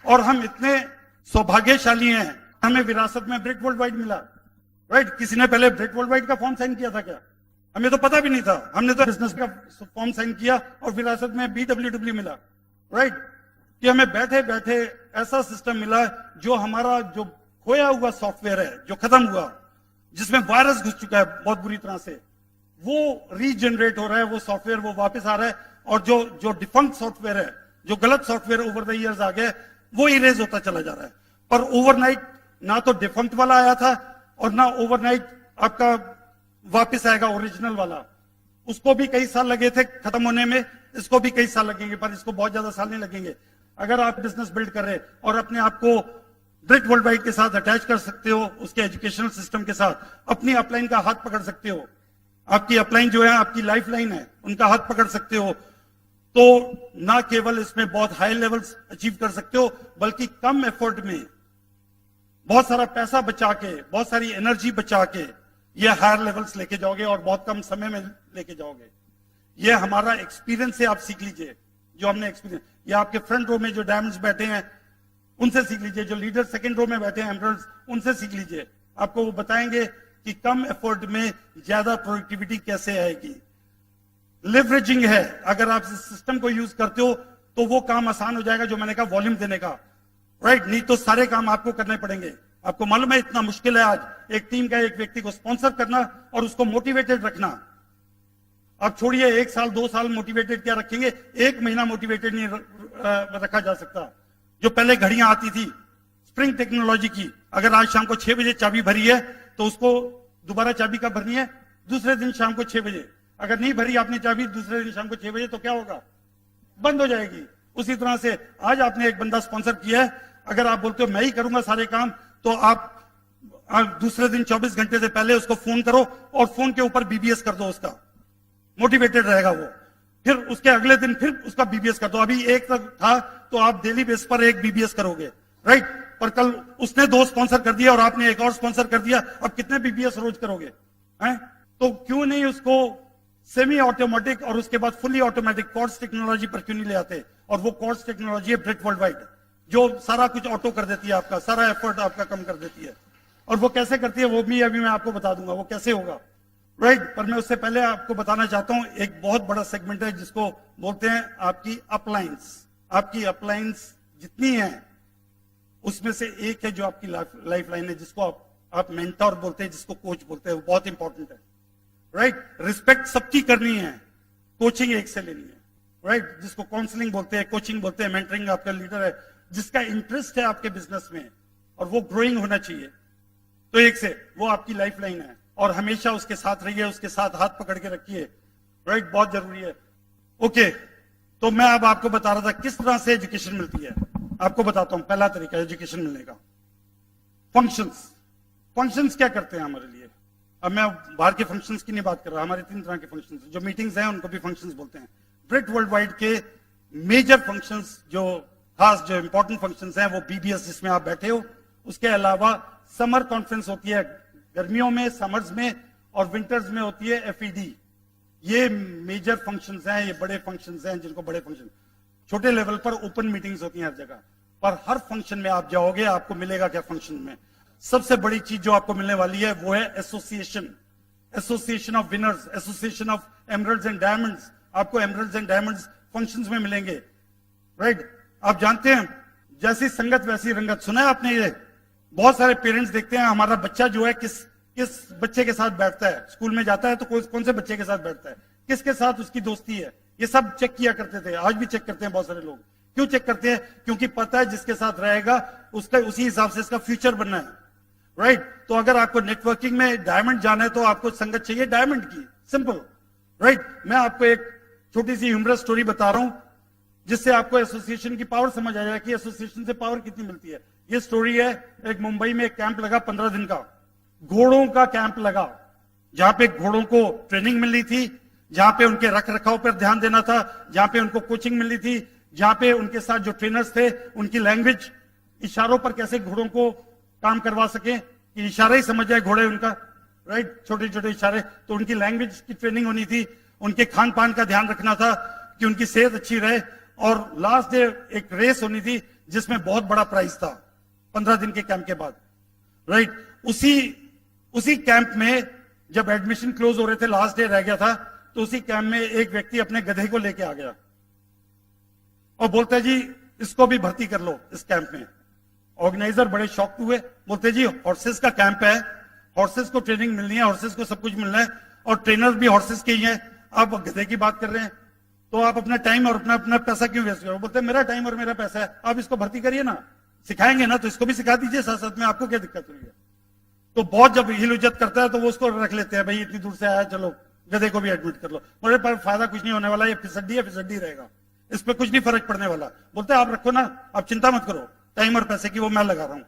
B: और हम इतने सौभाग्यशाली हैं, हमें विरासत में ब्रिट वर्ल्ड वाइड मिला, राइट। किसी ने पहले ब्रिट वर्ल्ड वाइड का फॉर्म साइन किया था क्या? हमें तो पता भी नहीं था, हमने तो बिजनेस का फॉर्म साइन किया और विरासत में BWW मिला, राइट। कि हमें बैठे बैठे ऐसा सिस्टम मिला जो हमारा जो खोया हुआ सॉफ्टवेयर है, जो खत्म हुआ, जिसमें वायरस घुस चुका है बहुत बुरी तरह से, वो रीजनरेट हो रहा है, वो सॉफ्टवेयर वो वापस आ रहा है, और जो डिफंक्ट सॉफ्टवेयर है, जो गलत सॉफ्टवेयर ओवर द ईयर्स आ गए, वो इरेज होता चला जा रहा है। पर ओवरनाइट ना तो डिफंक्ट वाला आया था और ना ओवरनाइट आपका वापस आएगा ओरिजिनल वाला। उसको भी कई साल लगे थे खत्म होने में, इसको भी कई साल लगेंगे, पर इसको बहुत ज्यादा साल नहीं लगेंगे। अगर आप बिजनेस बिल्ड कर रहे और अपने आप को ब्रिट वर्ल्ड वाइड के साथ अटैच कर सकते हो, उसके एजुकेशनल सिस्टम के साथ अपनी अपलाइन का हाथ पकड़ सकते हो, आपकी अपलाइन जो है आपकी लाइफ लाइन है, उनका हाथ पकड़ सकते हो, तो ना केवल इसमें बहुत हाई लेवल्स अचीव कर सकते हो, बल्कि कम एफर्ट में बहुत सारा पैसा बचा के, बहुत सारी एनर्जी बचा के ये हायर लेवल्स लेके जाओगे और बहुत कम समय में लेके जाओगे। ये हमारा एक्सपीरियंस से आप सीख लीजिए, जो हमने एक्सपीरियंस, ये आपके फ्रंट रो में जो डायमंड्स बैठे हैं उनसे सीख लीजिए, जो लीडर सेकंड रो में बैठे हैं एमरल्ड्स, उनसे सीख लीजिए। आपको वो बताएंगे कि कम एफर्ट में ज्यादा प्रोडक्टिविटी कैसे आएगी। लिवरेजिंग है। अगर आप इस सिस्टम को यूज करते हो तो वो काम आसान हो जाएगा जो मैंने कहा वॉल्यूम देने का, राइट। नहीं तो सारे काम आपको करने पड़ेंगे। आपको मालूम है इतना मुश्किल है आज एक टीम का एक व्यक्ति को स्पॉन्सर करना और उसको मोटिवेटेड रखना। आप छोड़िए 1 साल 2 साल मोटिवेटेड क्या रखेंगे, 1 महीना मोटिवेटेड नहीं रखा जा सकता। जो पहले घड़ियां आती थी स्प्रिंग टेक्नोलॉजी की, अगर आज शाम को 6 बजे चाबी भरी है तो उसको दोबारा चाबी कब भरनी है, दूसरे दिन शाम को 6 बजे। अगर नहीं भरी आपने चाबी दूसरे दिन शाम को 6 बजे तो क्या होगा, बंद हो जाएगी। उसी तरह से आज आपने एक बंदा स्पॉन्सर किया है, अगर आप बोलते हो मैं ही करूंगा सारे काम, तो आप दूसरे दिन 24 घंटे से पहले उसको फोन करो और फोन के ऊपर बीबीएस कर दो, उसका मोटिवेटेड रहेगा वो। फिर उसके अगले दिन फिर उसका बीबीएस कर दो। अभी एक तक था तो आप डेली बेस पर एक बीबीएस करोगे, राइट। पर कल उसने 2 स्पॉन्सर कर दिया और आपने एक और स्पॉन्सर कर दिया, अब कितने बीबीएस रोज करोगे हैं? तो क्यों नहीं उसको सेमी ऑटोमेटिक और उसके बाद फुल्ली ऑटोमेटिक कॉर्ड्स टेक्नोलॉजी पर क्यों नहीं ले आते? और वो कॉर्ड्स टेक्नोलॉजी है ब्रिट वर्ल्ड वाइड, जो सारा कुछ ऑटो कर देती है, आपका सारा एफर्ट आपका कम कर देती है। और वो कैसे करती है वो भी अभी मैं आपको बता दूंगा वो कैसे होगा, राइट। पर मैं उससे पहले आपको बताना चाहता हूं एक बहुत बड़ा सेगमेंट है जिसको बोलते हैं आपकी अपलाइंस। आपकी अपलाइंस जितनी है उसमें से एक है जो आपकी लाइफ लाइन है, जिसको आप मेंटर बोलते हैं, जिसको कोच बोलते हैं, वो बहुत इंपॉर्टेंट है, राइट। रिस्पेक्ट सबकी करनी है, कोचिंग एक से लेनी है, राइट। जिसको काउंसलिंग बोलते हैं, कोचिंग बोलते हैं, मेंटरिंग आपका लीडर है, जिसका इंटरेस्ट है आपके बिजनेस में और वो ग्रोइंग होना चाहिए, तो एक से वो आपकी लाइफ लाइन है। और हमेशा उसके साथ रहिए, उसके साथ हाथ पकड़ के रखिए, राइट, बहुत जरूरी है। ओके, तो मैं अब आपको बता रहा था किस तरह से एजुकेशन मिलती है। आपको बताता हूं पहला तरीका एजुकेशन मिलने का, फंक्शंस। फंक्शंस क्या करते हैं हमारे लिए? अब मैं बाहर के फंक्शंस की नहीं बात कर रहा, हमारे 3 तरह के फंक्शंस, जो मीटिंग्स हैं उनको भी फंक्शंस बोलते हैं। ब्रिट वर्ल्ड वाइड के मेजर फंक्शंस, जो खास जो इंपॉर्टेंट फंक्शंस हैं, वो बीबीएस जिसमें आप बैठे हो, उसके अलावा समर कॉन्फ्रेंस होती है गर्मियों में, समर्स में, और विंटर्स में होती है एफईडी। ये मेजर फंक्शंस हैं, ये बड़े फंक्शंस हैं जिनको बड़े फंक्शन। छोटे लेवल पर ओपन मीटिंग्स होती हैं हर जगह, पर हर फंक्शन में आप जाओगे आपको मिलेगा क्या फंक्शन में? सबसे बड़ी चीज जो आपको मिलने वाली है वो है association, association of winners, association of emeralds and diamonds. आपको एमरल्ड्स एंड डायमंड्स फंक्शंस में मिलेंगे, राइट। आप जानते हैं जैसी संगत वैसी रंगत, सुना है आपने ये? बहुत सारे पेरेंट्स देखते हैं हमारा बच्चा जो है किस बच्चे के साथ बैठता है, स्कूल में जाता है तो कौन से बच्चे के साथ बैठता है, किसके साथ उसकी दोस्ती है, ये सब चेक किया करते थे, आज भी चेक करते हैं बहुत सारे लोग। क्यों चेक करते हैं? क्योंकि पता है जिसके साथ रहेगा उसका उसी हिसाब से इसका फ्यूचर बनना है, राइट। तो अगर आपको नेटवर्किंग में डायमंड जाना है तो आपको संगत चाहिए डायमंड की, सिंपल, राइट। मैं आपको एक छोटी सी ह्यूमरस स्टोरी बता रहा हूं जिससे आपको एसोसिएशन की पावर समझ आ जाएगा कि एसोसिएशन से पावर कितनी मिलती है। ये स्टोरी है, एक मुंबई में एक कैंप लगा 15 दिन का, घोड़ों का कैंप लगा, जहां पे घोड़ों को ट्रेनिंग मिल रही थी, जहां पे उनके रख रखाव पर ध्यान देना था, जहां पे उनको कोचिंग मिल रही थी, जहां पे उनके साथ जो ट्रेनर्स थे उनकी लैंग्वेज, इशारों पर कैसे घोड़ों को काम करवा सके कि इशारा ही समझ जाए घोड़े उनका, राइट, छोटे छोटे इशारे। तो उनकी लैंग्वेज की ट्रेनिंग होनी थी, उनके खान पान का ध्यान रखना था कि उनकी सेहत अच्छी रहे, और लास्ट डे एक रेस होनी थी जिसमें बहुत बड़ा प्राइज था 15 दिन के कैंप के बाद, राइट। उसी कैंप में जब एडमिशन क्लोज हो रहे थे, लास्ट डे रह गया था, तो उसी कैंप में एक व्यक्ति अपने गधे को लेके आ गया और बोलता है जी इसको भी भर्ती कर लो इस कैंप में। ऑर्गेनाइजर बड़े शॉक हुए, बोलते जी हॉर्सेस का कैंप है, हॉर्सेस को ट्रेनिंग मिलनी है, हॉर्सेस को सब कुछ मिलना है, और ट्रेनर भी हॉर्सेस के ही हैं, आप गधे की बात कर रहे हैं, तो आप अपना टाइम और अपना पैसा क्यों वेस्ट करो? बोलते मेरा टाइम और मेरा पैसा है, आप इसको भर्ती करिए ना, सिखाएंगे ना तो इसको भी सिखा दीजिए साथ साथ में, आपको क्या दिक्कत हुई है? तो बहुत जब हिल उजत करता है तो वो उसको रख लेते हैं, भाई इतनी दूर से आया, चलो गधे को भी एडमिट कर लो। मेरे पर फायदा कुछ नहीं होने वाला, ये फिसड्डी है, फिसड्डी रहेगा, इस पर कुछ नहीं फर्क पड़ने वाला। बोलते आप रखो ना, आप चिंता मत करो, टाइम और पैसे की वो मैं लगा रहा हूं।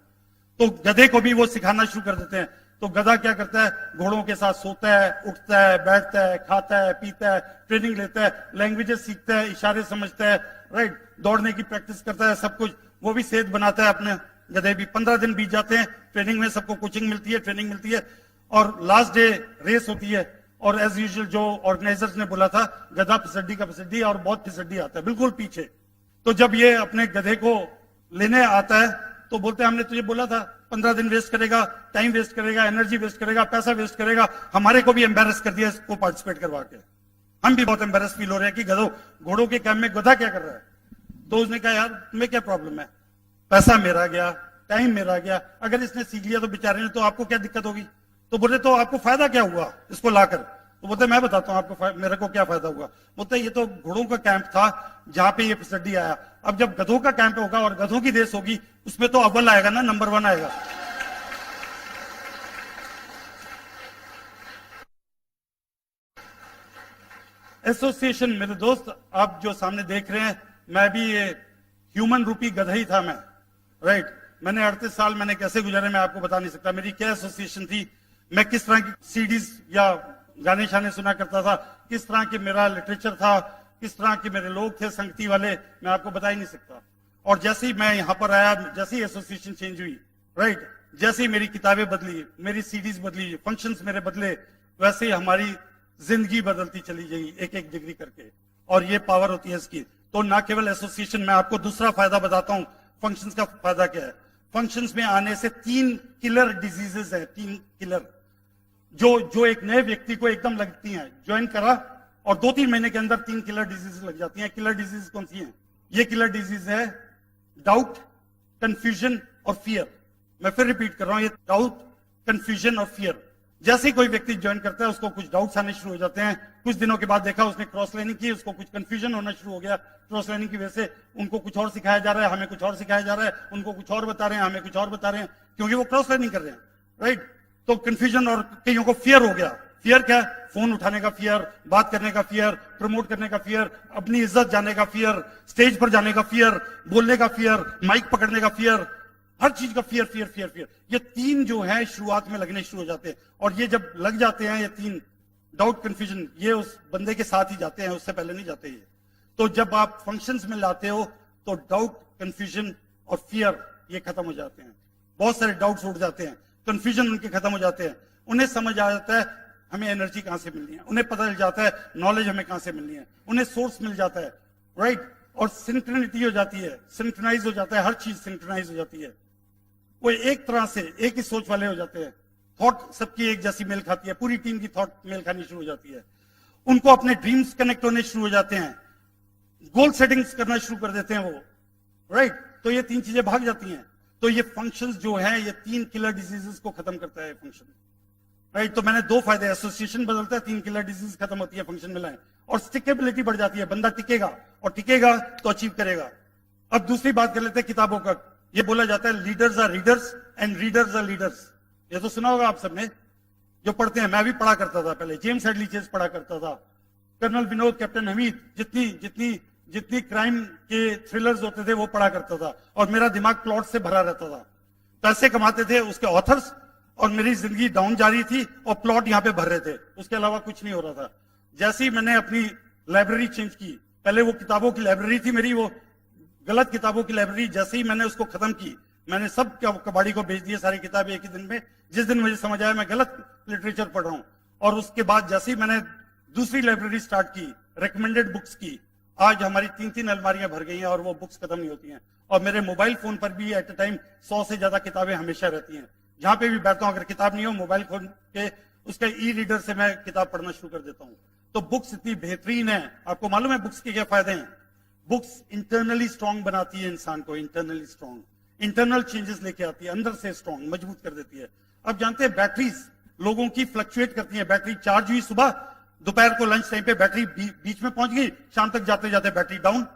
B: तो गधे को भी वो सिखाना शुरू कर देते हैं। तो गधा क्या करता है, घोड़ों के साथ सोता है, उठता है, बैठता है, खाता है, पीता है, ट्रेनिंग लेता है, लैंग्वेजेस सीखता है, इशारे समझता है, राइट, दौड़ने की प्रैक्टिस करता है, सब कुछ वो भी सेहत बनाता है अपने गधे भी। 15 दिन बीत जाते हैं ट्रेनिंग में, सबको कोचिंग मिलती है, ट्रेनिंग मिलती है, और लास्ट डे रेस होती है। और एज यूजुअल जो ऑर्गेनाइजर्स ने बोला था, गधा फिसड्डी का फिसड्डी, और बहुत फिसड्डी आता है बिल्कुल पीछे। तो जब ये अपने गधे को लेने आता है तो बोलते हैं हमने तुझे बोला था 15 दिन वेस्ट करेगा, टाइम वेस्ट करेगा, एनर्जी वेस्ट करेगा, पैसा वेस्ट करेगा, हमारे को भी एम्बेरस कर दिया इसको पार्टिसिपेट करवा के। हम भी बहुत एम्बेरस फील हो रहे हैं कि घोड़ों के कैंप में गधा क्या कर रहा है। तो उसने कहा यार तुम्हें क्या प्रॉब्लम है, पैसा मेरा गया, टाइम मेरा गया, अगर इसने सीख लिया तो बेचारे ने, तो आपको क्या दिक्कत होगी। तो बोले तो आपको फायदा क्या हुआ इसको लाकर। तो बोलते मैं बताता हूं आपको मेरे को क्या फायदा हुआ। बोलते ये तो घोड़ों का कैंप था जहां पे ये फिसड्डी आया, अब जब गधों का कैंप होगा और गधों की रेस होगी उसमें तो अव्वल आएगा ना, नंबर 1 आएगा। एसोसिएशन मेरे दोस्त, आप जो सामने देख रहे हैं, मैं भी ये ह्यूमन रूपी गधा ही था मैं, राइट। मैंने 38 साल मैंने कैसे गुजारे मैं आपको बता नहीं सकता। मेरी क्या एसोसिएशन थी, मैं किस तरह की सीडीज या गाने शाने सुना करता था, किस तरह के मेरा लिटरेचर था, किस तरह के मेरे लोग थे संगति वाले, मैं आपको बता ही नहीं सकता। और जैसे ही मैं यहां पर आया, जैसे ही एसोसिएशन चेंज हुई, राइट, जैसे ही मेरी किताबें बदली, मेरी सीडीज बदली, फंक्शंस मेरे बदले, वैसे ही हमारी जिंदगी बदलती चली गई एक एक डिग्री करके। और ये पावर होती है इसकी। तो ना केवल एसोसिएशन, मैं आपको दूसरा फायदा बताता हूं फंक्शंस का फायदा क्या है। फंक्शंस में आने से 3 किलर डिजीजेस है, 3 किलर जो एक नए व्यक्ति को एकदम लगती हैं। ज्वाइन करा और 2-3 महीने के अंदर 3 किलर डिजीज लग जाती हैं। किलर डिजीज कौन सी हैं? ये किलर डिजीज है डाउट, कंफ्यूजन और फियर। मैं फिर रिपीट कर रहा हूं, ये डाउट, कंफ्यूजन और फियर। जैसे ही कोई व्यक्ति ज्वाइन करता है उसको कुछ डाउट्स आने शुरू हो जाते हैं। कुछ दिनों के बाद देखा उसने क्रॉस लाइनिंग की, उसको कुछ कंफ्यूजन होना शुरू हो गया। क्रॉस लाइनिंग की वजह से उनको कुछ और सिखाया जा रहा है, हमें कुछ और सिखाया जा रहा है, उनको कुछ और बता रहे हैं, हमें कुछ और बता रहे हैं, क्योंकि वो क्रॉस लाइनिंग कर रहे हैं, राइट। तो कंफ्यूजन और कईयों को फियर हो गया। फियर क्या है? फोन उठाने का फियर, बात करने का फियर, प्रमोट करने का फियर, अपनी इज्जत जाने का फियर, स्टेज पर जाने का फियर, बोलने का फियर, माइक पकड़ने का फियर, हर चीज का फियर फियर फियर फियर। ये 3 जो है शुरुआत में लगने शुरू हो जाते हैं। और ये जब लग जाते हैं ये 3, डाउट, कंफ्यूजन, ये उस बंदे के साथ ही जाते हैं, उससे पहले नहीं जाते ये। तो जब आप फंक्शंस में लाते हो तो डाउट, कंफ्यूजन और फियर ये खत्म हो जाते हैं। बहुत सारे डाउट्स उठ जाते हैं, कंफ्यूजन उनके खत्म हो जाते हैं। उन्हें समझ आ जाता है हमें एनर्जी कहां से मिलनी है, उन्हें पता चल जाता है नॉलेज हमें कहां से मिलनी है, उन्हें सोर्स मिल जाता है, राइट। और सिंक्रोनिटी हो जाती है, सिंक्रोनाइज हो जाता है, हर चीज सिंक्रोनाइज हो जाती है। वो एक तरह से एक ही सोच वाले हो जाते हैं। थॉट सबकी एक जैसी मेल खाती है, पूरी टीम की थॉट मेल खानी शुरू हो जाती है। उनको अपने ड्रीम्स कनेक्ट होने शुरू हो जाते हैं, गोल सेटिंग्स करना शुरू कर देते हैं वो, राइट। तो ये 3 चीजें भाग जाती हैं। तो ये फंक्शंस जो है ये 3 किलर डिजीजेस को खत्म करता है फंक्शन, राइट। तो मैंने 2 फायदे, एसोसिएशन बदलता है, 3 किलर डिजीज खत्म होती है फंक्शन में लाए, और स्टिकेबिलिटी बढ़ जाती है। बंदा टिकेगा और टिकेगा तो अचीव करेगा। अब दूसरी बात कर लेते हैं किताबों का। ये बोला जाता है leaders are readers and readers are leaders. ये तो सुना होगा आप सबने, जो पढ़ते हैं। मैं भी पढ़ा करता था पहले, जेम्स हेडली चेज पढ़ा करता था, कर्नल विनोद, कैप्टन हमीद, जितनी क्राइम के थ्रिलर्स होते थे वो पढ़ा करता था। और मेरा दिमाग प्लॉट से भरा रहता था। पैसे कमाते थे उसके ऑथर्स, और मेरी जिंदगी डाउन जा रही थी और प्लॉट यहां पे भर रहे थे, उसके अलावा कुछ नहीं हो रहा था। जैसे ही मैंने अपनी लाइब्रेरी चेंज की, पहले वो किताबों की लाइब्रेरी थी मेरी, वो गलत किताबों की लाइब्रेरी, जैसे ही मैंने उसको खत्म की, मैंने सब कबाड़ी को बेच दिए सारी किताबें एक ही दिन में। जिस दिन मुझे समझ आया मैं गलत लिटरेचर पढ़ रहा हूं, और उसके बाद जैसे ही मैंने दूसरी लाइब्रेरी स्टार्ट की, रिकमेंडेड बुक्स की, आज हमारी 3-3 अलमारियां भर गई हैं और वो बुक्स खत्म नहीं होती हैं। और मेरे मोबाइल फोन पर भी एट अ टाइम 100 से ज्यादा किताबें हमेशा रहती हैं। जहां पे भी बैठता हूं, अगर किताब नहीं हो, मोबाइल खोल के उसका ई रीडर से मैं किताब पढ़ना शुरू कर देता हूं। तो बुक्स इतनी बेहतरीन है। आपको मालूम है बुक्स के क्या फायदे हैं? बुक्स इंटरनली स्ट्रांग बनाती है इंसान को, इंटरनली स्ट्रांग, इंटरनल चेंजेस लेके आती है, अंदर से स्ट्रांग, मजबूत कर देती है। अब जानते हैं बैटरीज लोगों की फ्लक्चुएट करती है। बैटरी चार्ज हुई सुबह, दोपहर को लंच टाइम पे बैटरी बीच में पहुंच गई, शाम तक जाते जाते बैटरी डाउन।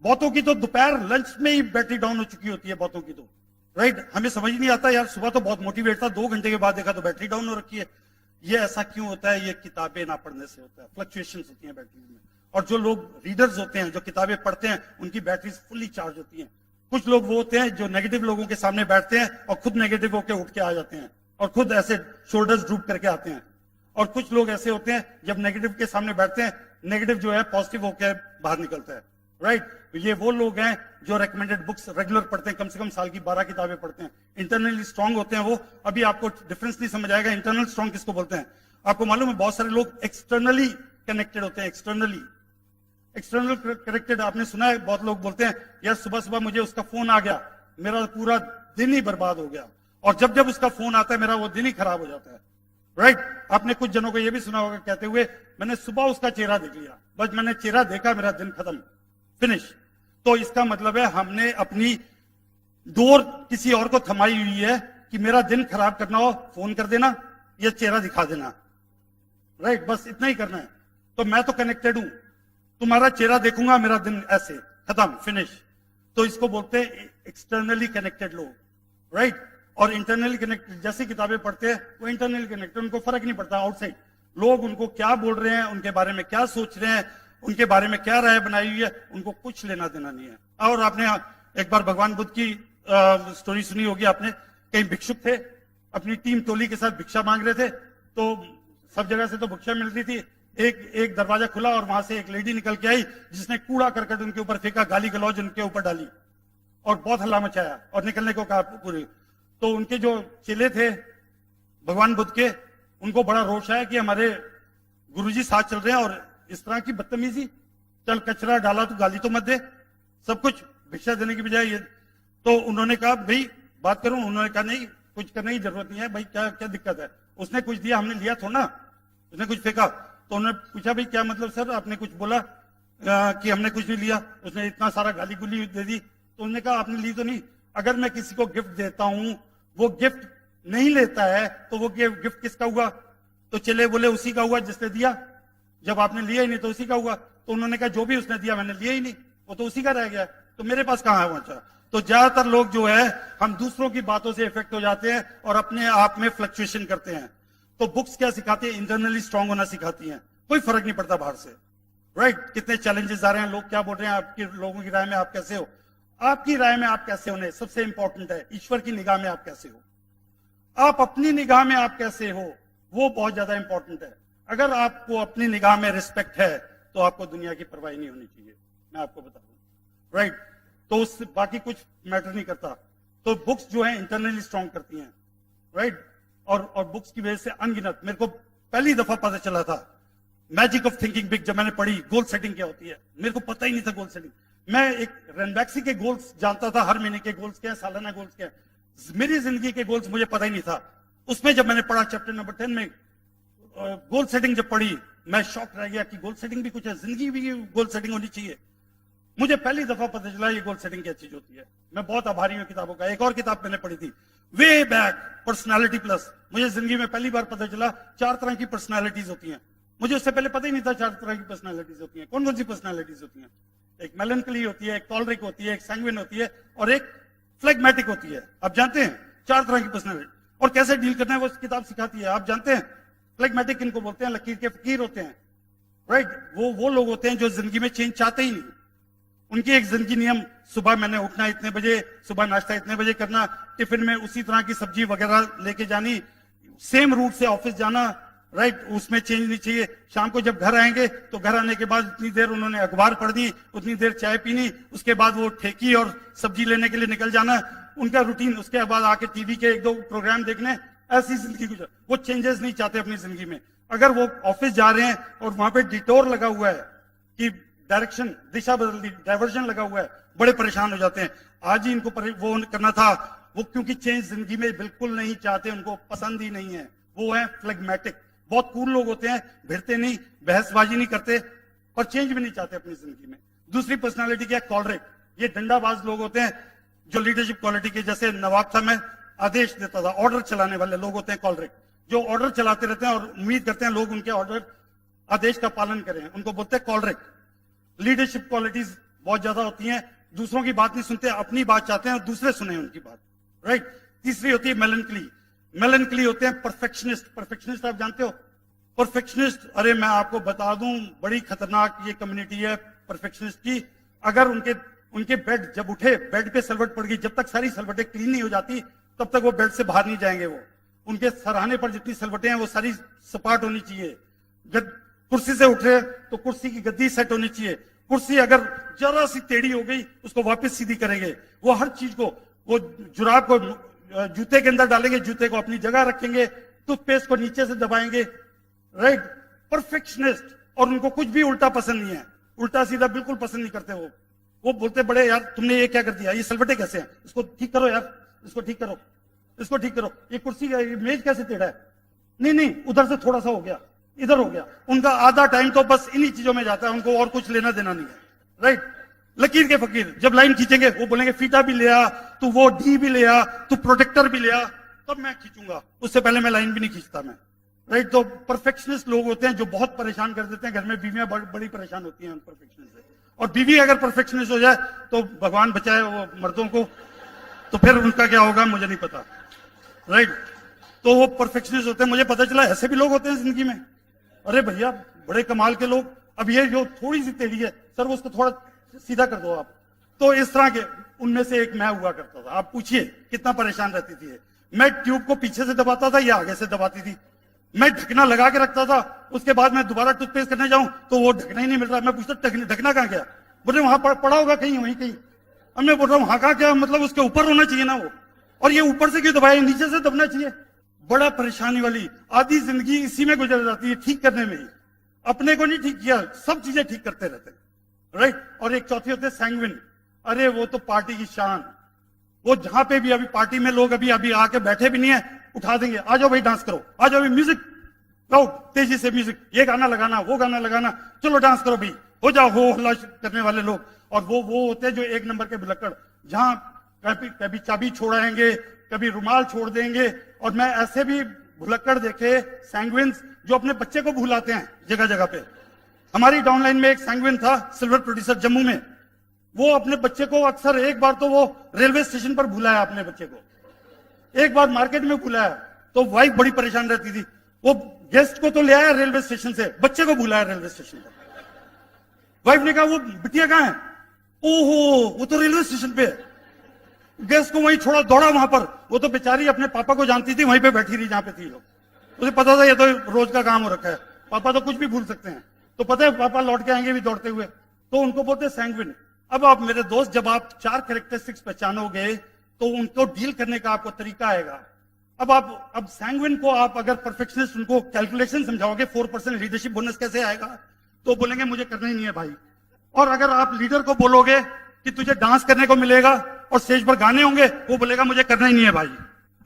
B: बहुतों की तो दोपहर लंच में ही बैटरी डाउन हो चुकी होती है, बहुतों की तो, राइट। हमें समझ नहीं आता यार, सुबह तो बहुत मोटिवेट था, 2 घंटे के बाद देखा तो बैटरी डाउन हो रखी है। ये ऐसा क्यों होता है? ये किताबें ना पढ़ने से होता है, फ्लक्चुएशंस होती हैं बैटरी में। और जो लोग रीडर्स होते हैं, जो किताबें पढ़ते हैं, उनकी बैटरीज फुल्ली चार्ज होती हैं। कुछ लोग वो होते हैं जो नेगेटिव लोगों के सामने बैठते हैं और खुद नेगेटिव होकर उठ के आ जाते हैं और खुद ऐसे शोल्डर्स ड्रूप करके आते हैं। और कुछ लोग ऐसे होते हैं जब नेगेटिव के सामने बैठते हैं, नेगेटिव जो है पॉजिटिव होकर बाहर निकलता है, राइट। ये वो लोग हैं जो रेकमेंडेड बुक्स रेगुलर पढ़ते हैं, कम से कम साल की 12 किताबें पढ़ते हैं, इंटरनली स्ट्रांग होते हैं वो। अभी आपको डिफरेंस नहीं समझ आएगा इंटरनल स्ट्रांग किसको बोलते हैं। आपको मालूम है बहुत सारे लोग एक्सटर्नली कनेक्टेड होते हैं, एक्सटर्नल कनेक्टेड। आपने सुना है बहुत लोग बोलते हैं यार सुबह सुबह मुझे उसका फोन आ गया, मेरा पूरा दिन ही बर्बाद हो गया। और जब जब उसका फोन आता है मेरा वो दिन ही खराब हो जाता है, राइट आपने कुछ जनों को यह भी सुना होगा कहते हुए, मैंने सुबह उसका चेहरा देख लिया, बस मैंने चेहरा देखा, मेरा दिन खत्म, फिनिश। तो इसका मतलब है हमने अपनी डोर किसी और को थमाई हुई है कि मेरा दिन खराब करना हो फोन कर देना या चेहरा दिखा देना, राइट बस इतना ही करना है। तो मैं तो कनेक्टेड हूं, तुम्हारा चेहरा देखूंगा, मेरा दिन ऐसे खत्म, फिनिश। तो इसको बोलते हैं एक्सटर्नली कनेक्टेड लोग, राइट। और इंटरनली कनेक्टेड जैसी किताबें पढ़ते हैं वो इंटरनली कनेक्टेड, उनको फर्क नहीं पड़ता आउटसाइड लोग उनको क्या बोल रहे हैं, उनके बारे में क्या सोच रहे हैं, उनके बारे में क्या राय बनाई हुई है, उनको कुछ लेना देना नहीं है। और आपने एक बार भगवान बुद्ध की स्टोरी सुनी होगी आपने, कई भिक्षुक थे, अपनी टीम टोली के साथ भिक्षा मांग रहे थे, तो सब जगह से तो भिक्षा मिल रही थी, एक दरवाजा खुला और वहां से एक लेडी निकल के आई जिसने कूड़ा करकट उनके ऊपर फेंका, गाली गलौज उनके ऊपर डाली और बहुत हल्ला मचाया और निकलने को कहा पूरे। तो उनके जो चेले थे भगवान बुद्ध के, उनको बड़ा रोष आया कि हमारे गुरुजी साथ चल रहे हैं और इस तरह की बदतमीजी, चल कचरा डाला तो गाली तो मत दे, सब कुछ भिक्षा देने की बजाय ये। तो उन्होंने कहा भाई बात करूं, उन्होंने कहा नहीं कुछ करने की जरूरत नहीं है भाई, क्या क्या दिक्कत है, उसने कुछ दिया हमने लिया थोड़ा ना, उसने कुछ फेंका। तो उन्होंने पूछा भाई क्या मतलब सर, आपने कुछ बोला कि हमने कुछ नहीं लिया, उसने इतना सारा गाली गुली दे दी। तो उन्होंने कहा आपने ली तो नहीं, अगर मैं किसी को गिफ्ट देता हूं वो गिफ्ट नहीं लेता है तो वो गिफ्ट किसका हुआ? तो चले बोले उसी का हुआ जिसने दिया, जब आपने लिया ही नहीं तो उसी का हुआ। तो उन्होंने कहा जो भी उसने दिया मैंने लिया ही नहीं, वो तो उसी का रह गया, तो मेरे पास कहां है वो। तो ज्यादातर लोग जो है हम दूसरों की बातों से इफेक्ट हो जाते हैं और अपने आप में फ्लक्चुएशन करते हैं। तो बुक्स क्या सिखाती है? इंटरनली स्ट्रांग होना सिखाती हैं, कोई फर्क नहीं पड़ता बाहर से, राइट। कितने चैलेंजेस आ रहे हैं, लोग क्या बोल रहे हैं, आपके लोगों की राय में आप कैसे हो, आपकी राय में आप कैसे होने सबसे इंपॉर्टेंट है। ईश्वर की निगाह में आप कैसे हो, आप अपनी निगाह में आप कैसे हो, वो बहुत ज्यादा इंपॉर्टेंट है। अगर आपको अपनी निगाह में रिस्पेक्ट है तो आपको दुनिया की परवाह नहीं होनी चाहिए, मैं आपको बता दूं, राइट। तो उससे बाकी कुछ मैटर नहीं करता। तो बुक्स जो है इंटरनली स्ट्रांग करती हैं, राइट। और बुक्स की वजह से अनगिनत, मेरे को पहली दफा पता चला था मैजिक ऑफ थिंकिंग बिग जब मैंने पढ़ी, गोल सेटिंग क्या होती है, मेरे को पता ही नहीं था गोल सेटिंग। मैं एक रनबैक्सी के गोल्स जानता था, हर महीने के गोल्स क्या है, सालाना गोल्स क्या है, मेरी जिंदगी के गोल्स मुझे पता ही नहीं था। उसमें जब मैंने पढ़ा चैप्टर नंबर 10 में गोल सेटिंग जब पढ़ी, मैं शॉक रह गया कि गोल सेटिंग भी कुछ है, जिंदगी भी गोल सेटिंग होनी चाहिए। मुझे पहली दफा पता चला ये गोल सेटिंग क्या चीज होती है। मैं बहुत आभारी हूं किताबों का। एक और किताब मैंने पढ़ी थी वे बैक, पर्सनालिटी प्लस। मुझे जिंदगी में पहली बार पता चला 4 तरह की पर्सनालिटीज होती हैं। मुझे उससे पहले पता ही नहीं था 4 तरह की पर्सनालिटीज होती हैं। कौन कौन सी पर्सनालिटीज होती हैं? एक मेलनकली होती है, एक कॉलरिक होती है, एक सैंग्विन होती है और एक फ्लेगमेटिक होती है। आप जानते हैं 4 तरह की पर्सनालिटी, और कैसे डील करना है वो किताब सिखाती है। आप जानते हैं फ्लेगमेटिक किनको बोलते हैं? लकीर के फकीर होते हैं, राइट। वो लोग होते हैं जो जिंदगी में चेंज चाहते ही नहीं। उनकी एक जिंदगी नियम, सुबह मैंने उठना इतने बजे, सुबह नाश्ता इतने बजे करना, टिफिन में उसी तरह की सब्जी वगैरह लेके जानी, सेम रूट से ऑफिस जाना, राइट। उसमें चेंज नहीं चाहिए। शाम को जब घर आएंगे तो घर आने के बाद उतनी देर उन्होंने अखबार पढ़नी, उतनी देर चाय पीनी, उसके बाद वो ठेकी और सब्जी लेने के लिए निकल जाना, उनका रूटीन। उसके बाद आके टीवी के 1-2 प्रोग्राम देखने, ऐसी जिंदगी गुजर। वो चेंजेस नहीं चाहते अपनी जिंदगी में। अगर वो ऑफिस जा रहे हैं और वहां पे डिटोर लगा हुआ है कि डायरेक्शन, दिशा बदल दी, डाइवर्जन लगा हुआ है, बड़े परेशान हो जाते हैं। आज ही इनको वो करना था, वो क्योंकि चेंज जिंदगी में बिल्कुल नहीं चाहते, उनको पसंद ही नहीं है। वो है फ्लेगमेटिक। बहुत कूल लोग होते हैं, भिड़ते नहीं, बहसबाजी नहीं करते, पर चेंज भी नहीं चाहते अपनी जिंदगी में। दूसरी पर्सनालिटी क्या है? कॉलरिक। ये डंडाबाज लोग होते हैं जो लीडरशिप क्वालिटी के, जैसे नवाब था, मैं आदेश देता था, ऑर्डर चलाने वाले लोग होते हैं कॉलरिक, जो ऑर्डर चलाते रहते हैं और उम्मीद करते हैं लोग उनके ऑर्डर, आदेश का पालन करें, उनको बोलते हैं कॉलरिक। लीडरशिप क्वालिटीज बहुत ज्यादा होती हैं, दूसरों की बात नहीं सुनते, अपनी बात चाहते हैं और दूसरे सुने उनकी बात, राइट। तीसरी होती है मेलनकली। मेलनकली होते हैं परफेक्शनिस्ट। परफेक्शनिस्ट आप जानते हो? परफेक्शनिस्ट, अरे मैं आपको बता दूं, बड़ी खतरनाक ये कम्युनिटी है परफेक्शनिस्ट की। अगर उनके बेड जब उठे, बेड पे सलवट पड़ गई, जब तक सारी सलवटें क्लीन नहीं हो जाती तब तक वो बेड से बाहर नहीं जाएंगे। वो उनके सराहने पर जितनी सलवटें हैं वो सारी सपाट होनी चाहिए। जब कुर्सी से उठे तो कुर्सी की गद्दी सेट होनी चाहिए। कुर्सी अगर जरा सी टेढ़ी हो गई उसको वापस सीधी करेंगे। वो हर चीज को, वो जुराब को जूते के अंदर डालेंगे, जूते को अपनी जगह रखेंगे, टूथपेस्ट को नीचे से दबाएंगे, राइट। परफेक्शनिस्ट। और उनको कुछ भी उल्टा पसंद नहीं है, उल्टा सीधा बिल्कुल पसंद नहीं करते। वो बोलते बड़े यार तुमने ये क्या कर दिया, ये सलवटे कैसे हैं, इसको ठीक करो यार, इसको ठीक करो, इसको ठीक करो, ये कुर्सी का ये मेज कैसे टेढ़ा है, नहीं, उधर से थोड़ा सा हो गया, इधर हो गया। उनका आधा टाइम तो बस इन्हीं चीजों में जाता है, उनको और कुछ लेना देना नहीं है, राइट। लकीर के फकीर जब लाइन खींचेंगे वो बोलेंगे फीता भी ले आ, तू वो डी भी ले आ, तू प्रोटेक्टर भी ले आ, तब मैं खींचूंगा, उससे पहले मैं लाइन भी नहीं खींचता मैं, राइट। तो परफेक्शनिस्ट लोग होते हैं जो बहुत परेशान कर देते हैं, घर में बीवियां बड़ी परेशान होती हैं परफेक्शनिस्ट से, और बीवी अगर परफेक्शनिस्ट हो जाए तो भगवान बचाए वो मर्दों को, तो फिर उनका क्या होगा मुझे नहीं पता, राइट। तो वो परफेक्शनिस्ट होते हैं, मुझे पता चला ऐसे भी लोग होते हैं जिंदगी में। अरे भैया बड़े कमाल के लोग, अब ये जो थोड़ी सी टेढ़ी है सर वो उसको थोड़ा सीधा कर दो आप, तो इस तरह के उनमें से एक मैं हुआ करता था। आप पूछिए कितना परेशान रहती थी ये। मैं ट्यूब को पीछे से दबाता था या आगे से दबाती थी, मैं ढकना लगा के रखता था, उसके बाद मैं दोबारा टूथपेस्ट करने जाऊं तो वो ढकना ही नहीं मिल रहा। मैं पूछता ढकना कहां गया, बोले वहां पड़ा होगा कहीं वहीं कहीं। अब मैं बोल रहा हूं वहां का क्या मतलब, उसके ऊपर होना चाहिए ना वो, और ये ऊपर से क्यों दबाया, नीचे से दबना चाहिए। बड़ा परेशानी वाली आधी जिंदगी इसी में गुजर जाती है, ठीक करने में ही। अपने को नहीं ठीक किया, सब चीजें ठीक करते रहते हैं, राइट। और एक चौथी होते सैंग्विन, अरे वो तो पार्टी की शान, वो जहां पे भी अभी पार्टी में लोग अभी आके बैठे भी नहीं है, उठा देंगे, आ जाओ भाई डांस करो, आ जाओ भाई म्यूजिक गाओ, तेजी से म्यूजिक, ये गाना लगाना वो गाना लगाना, चलो डांस करो भाई, हो जाओ हो हल्ला करने वाले लोग। और वो होते हैं जो एक नंबर के भुलक्कड़, जहां कभी चाबी छोड़ाएंगे, कभी रुमाल छोड़ देंगे। और मैं ऐसे भी भुलक्कड़ देखे सैंग्विन्स जो अपने बच्चे को भुलाते हैं जगह जगह पे। हमारी डाउनलाइन में एक सैंग्विन था सिल्वर प्रोड्यूसर जम्मू में, वो अपने बच्चे को अक्सर, एक बार तो वो रेलवे स्टेशन पर भुलाया अपने बच्चे को, एक बार मार्केट में भुलाया, तो वाइफ बड़ी परेशान रहती थी। वो गेस्ट को तो ले आया रेलवे स्टेशन से, बच्चे को भुलाया रेलवे स्टेशन पर। वाइफ ने कहा वो बिटिया कहां है, ओहो वो तो रेलवे स्टेशन पे है। गेस्ट को वहीं छोड़ा, दौड़ा वहां पर, वो तो बेचारी अपने पापा को जानती थी, वहीं पे बैठी रही जहां पे थी लोग, उसे पता था ये तो रोज का काम हो रखा है, पापा तो कुछ भी भूल सकते हैं, तो पता है पापा लौट के आएंगे भी दौड़ते हुए, तो उनको बोलते सैंग्विन। अब आप मेरे दोस्त जब आप 4 कैरेक्टरिस्टिक्स पहचानोगे तो उनको डील करने का आपको तरीका आएगा। अब सैंग्विन को आप अगर परफेक्शनिस्ट उनको कैलकुलेशन समझाओगे 4% लीडरशिप बोनस कैसे आएगा, तो बोलेंगे मुझे करना ही नहीं है भाई। और अगर आप लीडर को बोलोगे कि तुझे डांस करने को मिलेगा और स्टेज पर गाने होंगे, वो बोलेगा मुझे करना ही नहीं है भाई।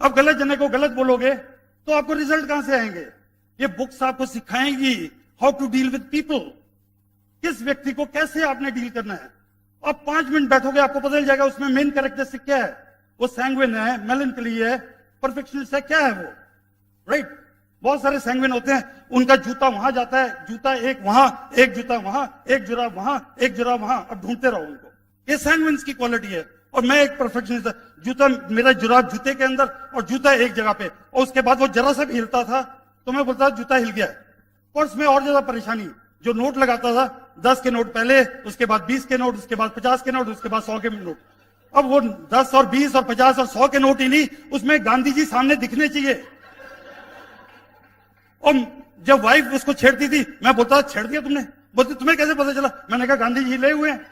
B: अब गलत जने को गलत बोलोगे तो आपको रिजल्ट कहां से आएंगे। ये बुक्स आपको सिखाएंगी how to deal with people, किस व्यक्ति को कैसे आपने डील करना है। आप 5 मिनट बैठोगे आपको पता चल जाएगा उसमें मेन कैरेक्टरिस्टिक क्या है, वो सैंग्विन है, मेलनकली है, परफेक्शनिस्ट है, क्या है वो, राइट। बहुत सारे सैंग्विन होते हैं, उनका जूता वहां जाता है, जूता एक वहां, एक जूता वहां, एक जुराब वहां, एक जुराब वहां, अब ढूंढते रहो उनको। ये सैंग्विन्स की क्वालिटी है। और मैं एक परफेक्शनिस्ट, जूता मेरा जुराब जूते के अंदर और जूता एक जगह पे, और उसके बाद वो जरा सा भी हिलता था तो मैं बोलता जूता हिल गया। पर्स में और ज्यादा परेशानी, जो नोट लगाता था 10 के नोट पहले, उसके बाद 20 के नोट, उसके बाद 50 के नोट, उसके बाद 100 के नोट। अब वो 10 और 20 और 50 और 100 के नोट ही नहीं, उसमें गांधी जी सामने दिखने चाहिए। और जब वाइफ उसको छेड़ती थी मैं बोलता छेड़ दिया तुमने, बोलती तुम्हें कैसे पता चला, मैंने कहा गांधी जी ले हुए हैं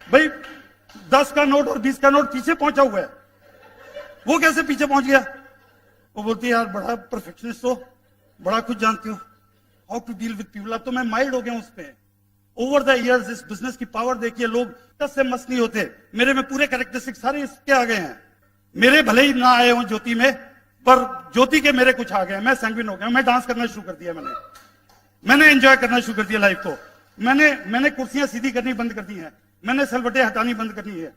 B: भाई। 10 का नोट और 20 का नोट पीछे पहुंचा हुआ है, वो कैसे पीछे पहुंच गया। वो बोलती है यार बड़ा परफेक्शनिस्ट हो, बड़ा कुछ जानती हो, how to deal with people. अब तो मैं माइल्ड हो गया उस पे। ओवर द इयर्स इस बिजनेस की पावर देखिए, लोग टस से मस नहीं होते। मेरे में पूरे कैरेक्टरिस्टिक सारे इसके आ गए हैं। मेरे भले ही ना आए हो ज्योति में, पर ज्योति के मेरे कुछ आ गए। मैं सैंग्विन हो गया, मैं डांस करना शुरू कर दिया, मैंने एंजॉय करना शुरू कर दिया लाइफ को। मैंने कुर्सियां सीधी करनी बंद कर दी हैं, मैंने सलवटें हटानी बंद करनी है,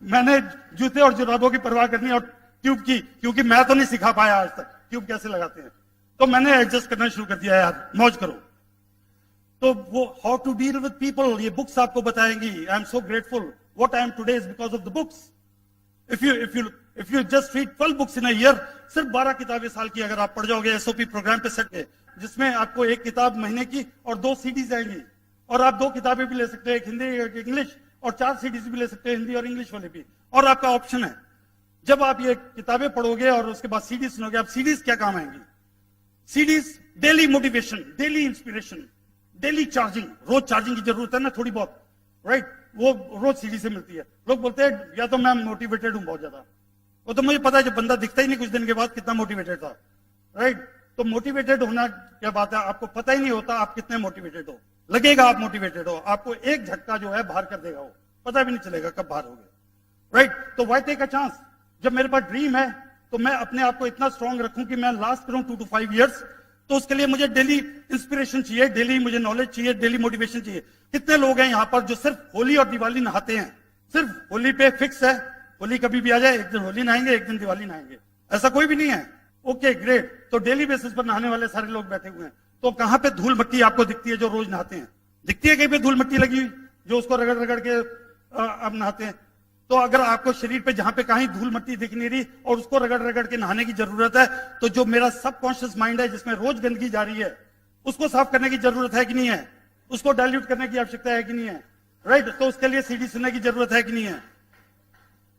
B: मैंने जूते और जुराबों की परवाह करनी और ट्यूब की, क्योंकि मैं तो नहीं सिखा पाया आज तक ट्यूब कैसे लगाते हैं, तो मैंने एडजस्ट करना शुरू कर दिया। यार मौज करो। तो वो how to deal with people, ये बुक्स आपको बताएंगी। I am so grateful what I am today is because of the books. If you just read 12 books in a year, सिर्फ 12 किताबें साल की अगर आप पढ़ जाओगे एसओपी प्रोग्राम पे सेट के, जिसमें आपको 1 किताब महीने की और 2 सीडीज आएंगी, और आप 2 किताबें भी ले सकते हैं, एक हिंदी एक इंग्लिश, और 4 सीडीज भी ले सकते हैं, हिंदी और इंग्लिश वाले भी। और आपका ऑप्शन है, जब आप ये किताबें पढ़ोगे और उसके बाद सीडीज सुनोगे, आप सीडीज क्या काम आएंगी। CDs daily motivation, daily inspiration, daily charging. रोज चार्जिंग की जरूरत है ना थोड़ी बहुत, राइट, वो रोज सीडी से मिलती है। लोग बोलते हैं या तो मैं मोटिवेटेड हूं बहुत ज्यादा, वो तो मुझे पता है जब बंदा दिखता ही नहीं कुछ दिन के बाद कितना मोटिवेटेड था, राइट। तो मोटिवेटेड होना क्या बात है, आपको पता ही नहीं होता आप कितने मोटिवेटेड हो। लगेगा आप मोटिवेटेड हो, आपको एक झटका जो है बाहर कर देगा, वो पता भी नहीं चलेगा कब बाहर होगे, राइट। तो व्हाई टेक अ चांस, जब मेरे पास ड्रीम है तो मैं अपने आप को इतना स्ट्रांग रखूं कि मैं लास्ट करूं 2 to 5 years, तो उसके लिए मुझे डेली इंस्पिरेशन चाहिए, डेली मुझे नॉलेज चाहिए, डेली मोटिवेशन चाहिए। कितने लोग हैं यहाँ पर जो सिर्फ होली और दिवाली नहाते हैं, सिर्फ होली पे फिक्स है, होली कभी भी आ जाए, एक दिन होली नहाएंगे, एक दिन दिवाली नहाएंगे, ऐसा कोई भी नहीं है। ओके ग्रेट, तो डेली बेसिस पर नहाने वाले सारे लोग बैठे हुए हैं, तो कहां पे धूल मिट्टी आपको दिखती है जो रोज नहाते हैं? दिखती है कहीं पे धूल मिट्टी लगी हुई जो उसको रगड़ रगड़ के अब नहाते हैं? तो अगर आपको शरीर पे जहां पे कहीं धूल मिट्टी दिख नहीं रही और उसको रगड़ रगड़ के नहाने की जरूरत है, तो जो मेरा सबकॉन्शियस माइंड है जिसमें रोज गंदगी जा रही है, उसको साफ करने की जरूरत है कि नहीं है? उसको डाइल्यूट करने की आवश्यकता है कि नहीं है? राइट, तो उसके लिए सीडी सुनने की जरूरत है कि नहीं है?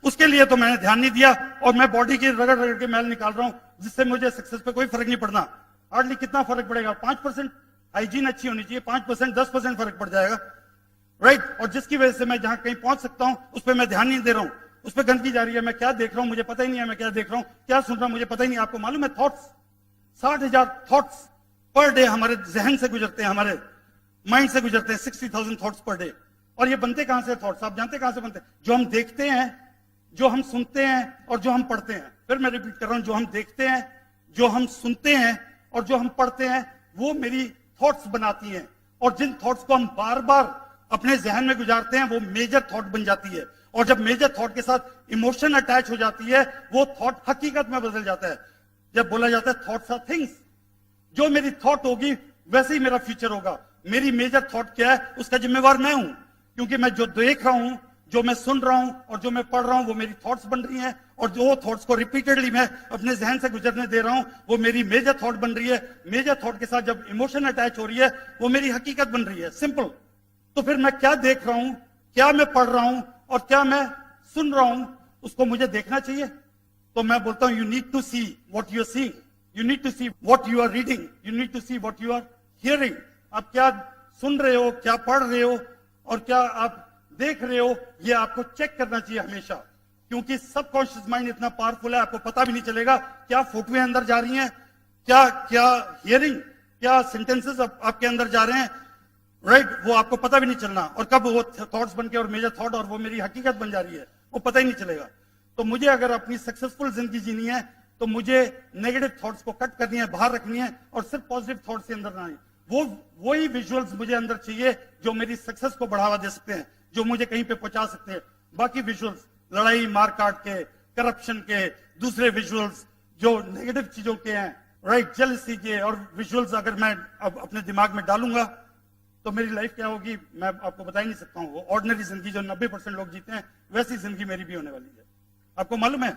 B: उसके लिए तो मैंने ध्यान नहीं दिया और मैं बॉडी की रगड़ रगड़ के मैल निकाल रहा हूं, जिससे मुझे सक्सेस पे कोई फर्क नहीं पड़ना। हार्डली कितना फर्क पड़ेगा? 5% हाइजीन अच्छी होनी चाहिए, 5% 10% फर्क पड़ जाएगा। राइट, और जिसकी वजह से मैं जहां कहीं पहुंच सकता हूं उस पर मैं ध्यान नहीं दे रहा हूं, उस पर गंदगी जा रही है, मैं क्या देख रहा हूं मुझे पता ही नहीं है, मैं क्या देख रहा हूं, क्या सुन रहा हूं मुझे पता ही नहीं। आपको मालूम है थॉट्स, 60,000 थॉट्स पर डे हमारे जहन से गुजरते हैं, हमारे माइंड से गुजरते हैं, 60,000 थॉट्स पर डे। और ये बनते कहां से थॉट्स? आप जानते कहां से बनते हैं? जो हम देखते हैं, जो हम सुनते हैं और जो हम पढ़ते हैं। फिर मैं रिपीट कर रहा हूं, जो हम देखते हैं, जो हम सुनते हैं और जो हम पढ़ते हैं, वो मेरी थॉट्स बनाती हैं। और जिन थॉट्स को हम बार बार अपने जहन में गुजारते हैं वो मेजर थॉट बन जाती है। और जब मेजर थॉट के साथ इमोशन अटैच हो जाती है, वो थॉट हकीकत में बदल जाता है। जब बोला जाता है थॉट्स आर थिंग्स, जो मेरी थॉट होगी वैसे ही मेरा फ्यूचर होगा। मेरी मेजर थॉट क्या है उसका जिम्मेवार मैं हूं, क्योंकि मैं जो देख रहा हूं, जो मैं सुन रहा हूं और जो मैं पढ़ रहा हूं वो मेरी थॉट्स बन रही हैं। और जो थॉट्स को रिपीटेडली मैं अपने जहन से गुजरने दे रहा हूं वो मेरी मेजर थॉट बन रही है। मेजर थॉट के साथ जब इमोशन अटैच हो रही है वो मेरी हकीकत बन रही है। सिंपल। तो फिर मैं क्या देख रहा हूं, क्या मैं पढ़ रहा हूं और क्या मैं सुन रहा हूं, उसको मुझे देखना चाहिए। तो मैं बोलता हूं you need to see what you are seeing, you need to see what you are reading, you need to see what you are hearing. आप क्या सुन रहे हो, क्या पढ़ रहे हो और क्या आप देख रहे हो, ये आपको चेक करना चाहिए हमेशा। क्योंकि सबकॉन्शियस माइंड इतना पावरफुल है, आपको पता भी नहीं चलेगा क्या फोटोएं अंदर जा रही हैं, क्या क्या हियरिंग, क्या सेंटेंसेस आपके अंदर जा रहे हैं। राइट, वो आपको पता भी नहीं चलना। और कब वो थॉट्स बन के और मेजर थॉट और वो मेरी हकीकत बन जा रही है वो पता ही नहीं चलेगा। तो मुझे अगर अपनी सक्सेसफुल जिंदगी जीनी है तो मुझे नेगेटिव थॉट्स को कट करनी है, बाहर रखनी है और सिर्फ पॉजिटिव थॉट्स के अंदर ना आए। वही विजुअल्स मुझे अंदर चाहिए जो मेरी सक्सेस को बढ़ावा दे सकते हैं, जो मुझे कहीं पे पहुंचा सकते हैं। बाकी विजुअल्स लड़ाई मारकाट के, करप्शन के, दूसरे विजुअल्स जो नेगेटिव चीजों के हैं, राइट, जेलसी के और विजुअल्स अगर मैं अब अपने दिमाग में डालूंगा तो मेरी लाइफ क्या होगी मैं आपको बता ही नहीं सकता हूं। वो ऑर्डिनरी जिंदगी जो 90% लोग जीते हैं वैसी जिंदगी मेरी भी होने वाली है। आपको मालूम है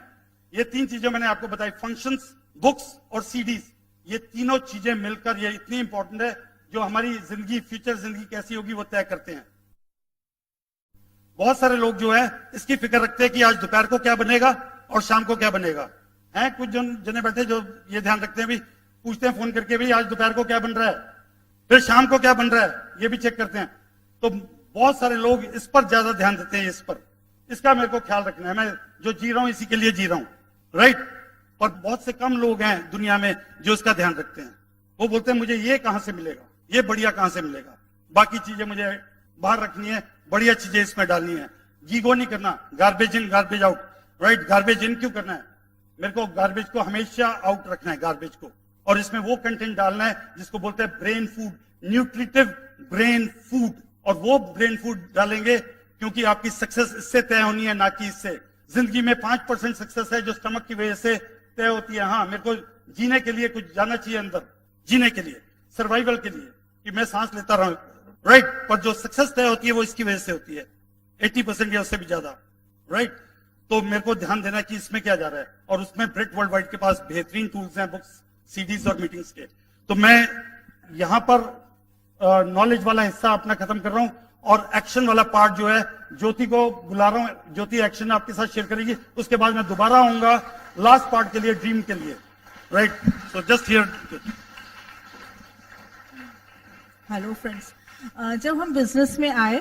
B: ये 3 चीजें मैंने आपको बताई, फंक्शंस, बुक्स और सीडीज, ये तीनों चीजें मिलकर ये इतनी इंपॉर्टेंट है जो हमारी जिंदगी, फ्यूचर जिंदगी कैसी होगी वो तय करते हैं। बहुत सारे लोग जो है इसकी फिक्र रखते हैं कि आज दोपहर को क्या बनेगा और शाम को क्या बनेगा। हैं कुछ जने बैठे जो ये ध्यान रखते हैं, भी पूछते हैं फोन करके भी आज दोपहर को क्या बन रहा है, फिर शाम को क्या बन रहा है, ये भी चेक करते हैं। तो बहुत सारे लोग इस पर ज्यादा ध्यान देते हैं, इस पर, इसका मेरे को ख्याल रखना है, मैं जो जी रहा हूं इसी के लिए जी रहा हूं, राइट। और बहुत से कम लोग हैं दुनिया में जो इसका ध्यान रखते हैं। वो बोलते हैं मुझे ये कहां से मिलेगा, ये बढ़िया कहां से मिलेगा, बाकी चीजें मुझे बाहर रखनी है, बढ़िया चीजें इसमें डालनी है, गीगो नहीं करना, garbage in garbage out, right. Garbage इन क्यों करना है, मेरे को गार्बेज को हमेशा आउट रखना है, गार्बेज को, और इसमें वो कंटेंट डालना है जिसको बोलते हैं brain food, nutritive brain food. और वो ब्रेन फूड डालेंगे क्योंकि आपकी सक्सेस इससे तय होनी है, ना कि इससे। जिंदगी में 5% सक्सेस है जो स्टमक की वजह से तय होती है। हाँ, मेरे को जीने के लिए कुछ जाना चाहिए अंदर, जीने के लिए, सर्वाइवल के लिए, कि मैं सांस लेता रहूं, राइट। पर जो सक्सेस तय होती है वो इसकी वजह से होती है, 80% या उससे भी ज्यादा, राइट। तो मेरे को ध्यान देना कि इसमें क्या जा रहा है। और उसमें ब्रिट वर्ल्ड वाइड के पास बेहतरीन टूल्स हैं, बुक्स, सीडीज और मीटिंग्स के। तो मैं यहां पर नॉलेज वाला हिस्सा अपना खत्म कर रहा हूं और एक्शन वाला पार्ट जो है ज्योति को बुला रहा हूं। ज्योति एक्शन आपके साथ शेयर करेगी, उसके बाद मैं दोबारा आऊंगा लास्ट पार्ट के लिए, ड्रीम के लिए, right. So just here.
C: Hello friends, जब हम बिजनेस में आए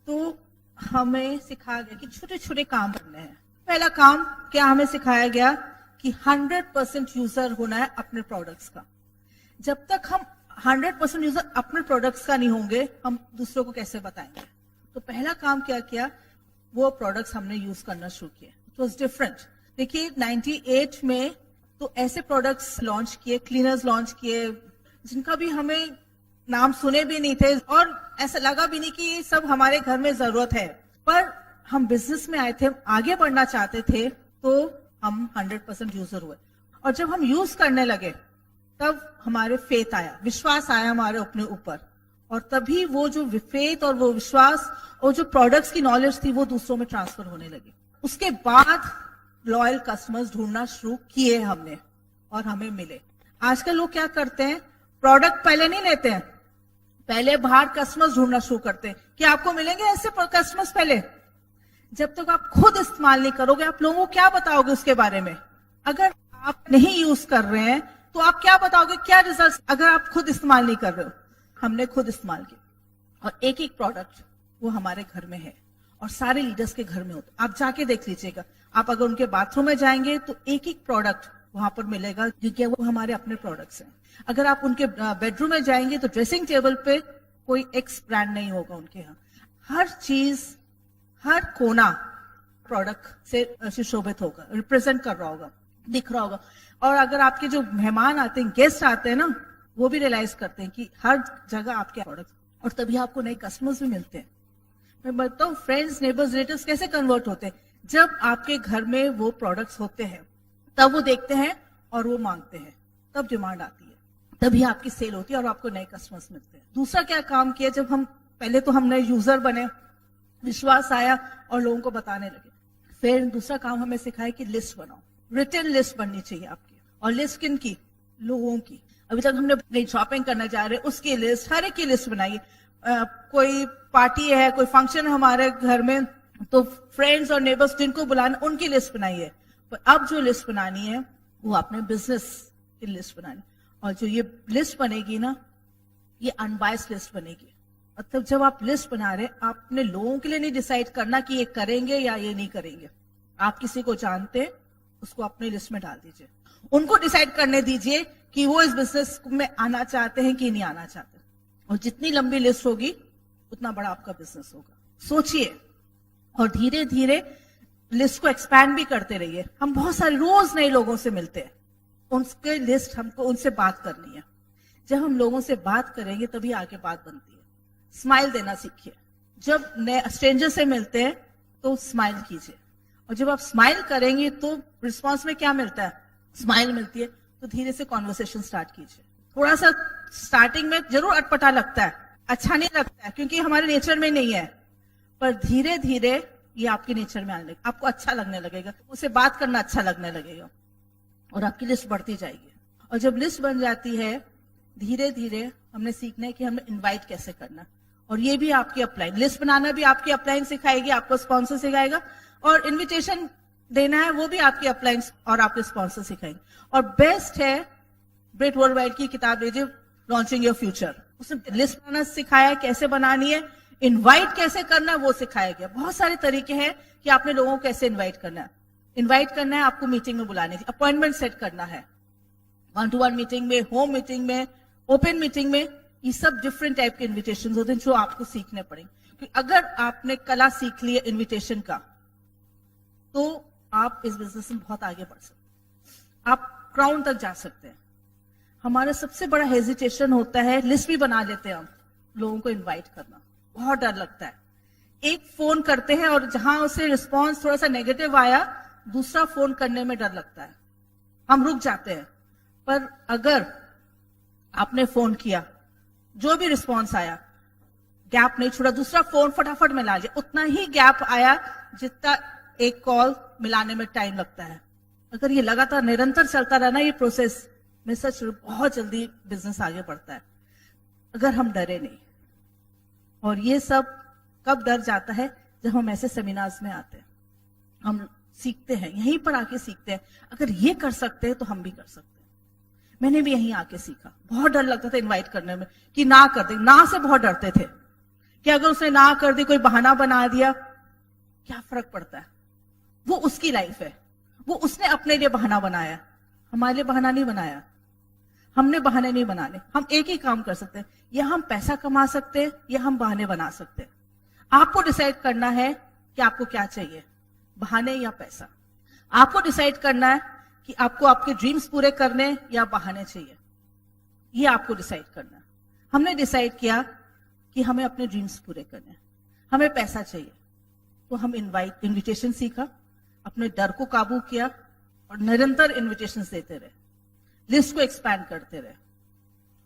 C: तो हमें सिखाया गया कि छोटे छोटे काम करने हैं। पहला काम क्या हमें सिखाया गया कि 100% यूजर होना है अपने प्रोडक्ट्स का। जब तक हम 100% यूजर अपने प्रोडक्ट्स का नहीं होंगे, हम दूसरों को कैसे बताएंगे। तो पहला काम क्या किया, वो प्रोडक्ट्स हमने यूज करना शुरू किए। It was different. देखिए 98 में तो ऐसे प्रोडक्ट्स लॉन्च किए, क्लीनर्स लॉन्च किए जिनका भी हमें नाम सुने भी नहीं थे और ऐसा लगा भी नहीं कि ये सब हमारे घर में जरूरत है। पर हम बिजनेस में आए थे, आगे बढ़ना चाहते थे, तो हम 100% यूजर हुए और जब हम यूज करने लगे तब हमारे फेथ आया, विश्वास आया हमारे अपने ऊपर और तभी वो जो फेथ और वो विश्वास और जो प्रोडक्ट्स की नॉलेज थी वो दूसरों में ट्रांसफर होने लगी। उसके बाद लॉयल कस्टमर्स ढूंढना शुरू किए हमने और हमें मिले। आजकल लोग क्या करते हैं, प्रोडक्ट पहले नहीं लेते हैं, पहले बाहर कस्टमर्स ढूंढना शुरू करते हैं कि आपको मिलेंगे ऐसे कस्टमर्स पहले। जब तक आप खुद इस्तेमाल नहीं करोगे आप लोगों को क्या बताओगे उसके बारे में? अगर आप नहीं यूज कर रहे हैं तो आप क्या बताओगे, क्या रिजल्ट, अगर आप खुद इस्तेमाल नहीं कर रहे हो? हमने खुद इस्तेमाल किया और एक एक प्रोडक्ट वो हमारे घर में है और सारे लीडर्स के घर में होता। आप जाके देख लीजिएगा, आप अगर उनके बाथरूम में जाएंगे तो एक एक प्रोडक्ट वहां पर मिलेगा क्योंकि वो हमारे अपने प्रोडक्ट्स हैं। अगर आप उनके बेडरूम में जाएंगे तो ड्रेसिंग टेबल पे कोई एक्स ब्रांड नहीं होगा उनके यहाँ। हर चीज, हर कोना प्रोडक्ट से सुशोभित होगा, रिप्रेजेंट कर रहा होगा, दिख रहा होगा। और अगर आपके जो मेहमान आते हैं, गेस्ट आते हैं ना, वो भी रियलाइज करते हैं कि हर जगह आपके प्रोडक्ट, और तभी आपको नए कस्टमर्स भी मिलते हैं। मैं बताऊं फ्रेंड्स, नेबर्स, रिलेटिव्स कैसे कन्वर्ट होते हैं? जब आपके घर में वो प्रोडक्ट्स होते हैं तब वो देखते हैं और वो मांगते हैं, तब डिमांड आती है, तभी आपकी सेल होती है और आपको नए कस्टमर्स मिलते हैं। दूसरा क्या काम किया, जब हम पहले तो हमने यूजर बने, विश्वास आया और लोगों को बताने लगे। फिर दूसरा काम हमें सिखाया कि लिस्ट बनाओ, रिटन लिस्ट बननी चाहिए आपकी। और लिस्ट किन की? लोगों की। अभी तक हमने शॉपिंग करने जा रहे हैं उसकी लिस्ट, हर एक की लिस्ट बनाइए। कोई पार्टी है, कोई फंक्शन है हमारे घर में, तो फ्रेंड्स और नेबर्स जिनको बुलाना उनकी लिस्ट बनाइए। पर अब जो लिस्ट बनानी है वो अपने बिजनेस की लिस्ट बनानी, और जो ये लिस्ट बनेगी ना, ये अनबायस्ड लिस्ट बनेगी। मतलब जब आप लिस्ट बना रहे, आप अपने लोगों के लिए नहीं डिसाइड करना कि ये करेंगे या ये नहीं करेंगे। आप किसी को जानते हैं, उसको अपनी लिस्ट में डाल दीजिए, उनको डिसाइड करने दीजिए कि वो इस बिजनेस में आना चाहते हैं कि नहीं आना चाहते। और जितनी लंबी लिस्ट होगी उतना बड़ा आपका बिजनेस होगा। सोचिए और धीरे धीरे लिस्ट को एक्सपैंड भी करते रहिए। हम बहुत सारे रोज नए लोगों से मिलते हैं, उनके लिस्ट हमको उनसे बात करनी है। जब हम लोगों से बात करेंगे तभी आगे बात बनती है। स्माइल देना सीखिए। जब नए स्ट्रेंजर से मिलते हैं तो स्माइल कीजिए, और जब आप स्माइल करेंगे तो रिस्पॉन्स में क्या मिलता है? स्माइल मिलती है। तो धीरे से कॉन्वर्सेशन स्टार्ट कीजिए। थोड़ा सा स्टार्टिंग में जरूर अटपटा लगता है, अच्छा नहीं लगता है क्योंकि हमारे नेचर में नहीं है, पर धीरे धीरे ये आपके नेचर में आने लगेगा, आपको अच्छा लगने लगेगा, उससे बात करना अच्छा लगने लगेगा और आपकी लिस्ट बढ़ती जाएगी। और जब लिस्ट बन जाती है, धीरे धीरे हमने सीखना है कि हमें इनवाइट कैसे करना, और ये भी आपकी अपलाइन, लिस्ट बनाना भी आपकी अपलाइन सिखाएगी, आपको स्पॉन्सर सिखाएगा, और इन्विटेशन देना है वो भी आपकी अपलाइन और आपके स्पॉन्सर सिखाएंगे। और बेस्ट है ब्रेट वर्ल्डवाइड की किताब लीजिए, लॉन्चिंग योर फ्यूचर। उसने लिस्ट बनाना सिखाया, कैसे बनानी है, इनवाइट कैसे करना है वो सिखाया गया। बहुत सारे तरीके हैं कि आपने लोगों को कैसे इनवाइट करना है। इनवाइट करना है आपको मीटिंग में बुलाने की, अपॉइंटमेंट सेट करना है, 1-to-1 मीटिंग में, होम मीटिंग में, ओपन मीटिंग में। ये सब डिफरेंट टाइप के इन्विटेशन होते हैं जो आपको सीखने पड़ेंगे। क्योंकि अगर आपने कला सीख ली है इन्विटेशन का, तो आप इस बिजनेस में बहुत आगे बढ़ सकते हैं, आप क्राउन तक जा सकते हैं। हमारा सबसे बड़ा हेजिटेशन होता है, लिस्ट भी बना लेते हैं हम, लोगों को इनवाइट करना बहुत डर लगता है। एक फोन करते हैं और जहां उसे रिस्पांस थोड़ा सा नेगेटिव आया, दूसरा फोन करने में डर लगता है, हम रुक जाते हैं। पर अगर आपने फोन किया, जो भी रिस्पांस आया, गैप नहीं छोड़ा, दूसरा फोन फटाफट मिला लिया, उतना ही गैप आया जितना एक कॉल मिलाने में टाइम लगता है। अगर ये लगातार निरंतर चलता रहा ना ये प्रोसेस, में सच बहुत जल्दी बिजनेस आगे बढ़ता है, अगर हम डरे नहीं। और ये सब कब डर जाता है? जब हम ऐसे सेमिनार्स में आते हैं, हम सीखते हैं, यहीं पर आके सीखते हैं। अगर ये कर सकते हैं तो हम भी कर सकते हैं। मैंने भी यहीं आके सीखा। बहुत डर लगता था इनवाइट करने में कि ना कर दे, ना से बहुत डरते थे कि अगर उसने ना कर दी, कोई बहाना बना दिया, क्या फर्क पड़ता है? वो उसकी लाइफ है, वो उसने अपने लिए बहाना बनाया, हमारे लिए बहाना नहीं बनाया। हमने बहाने नहीं बनाने। हम एक ही काम कर सकते हैं, या हम पैसा कमा सकते हैं या हम बहाने बना सकते हैं। आपको डिसाइड करना है कि आपको क्या चाहिए, बहाने या पैसा। आपको डिसाइड करना है कि आपको आपके ड्रीम्स पूरे करने या बहाने चाहिए, ये आपको डिसाइड करना है। हमने डिसाइड किया कि हमें अपने ड्रीम्स पूरे करने हैं, हमें पैसा चाहिए, तो हम इनविटेशन सीखा, अपने डर को काबू किया और निरंतर इनविटेशंस देते रहे, लिस्ट को एक्सपैंड करते रहे।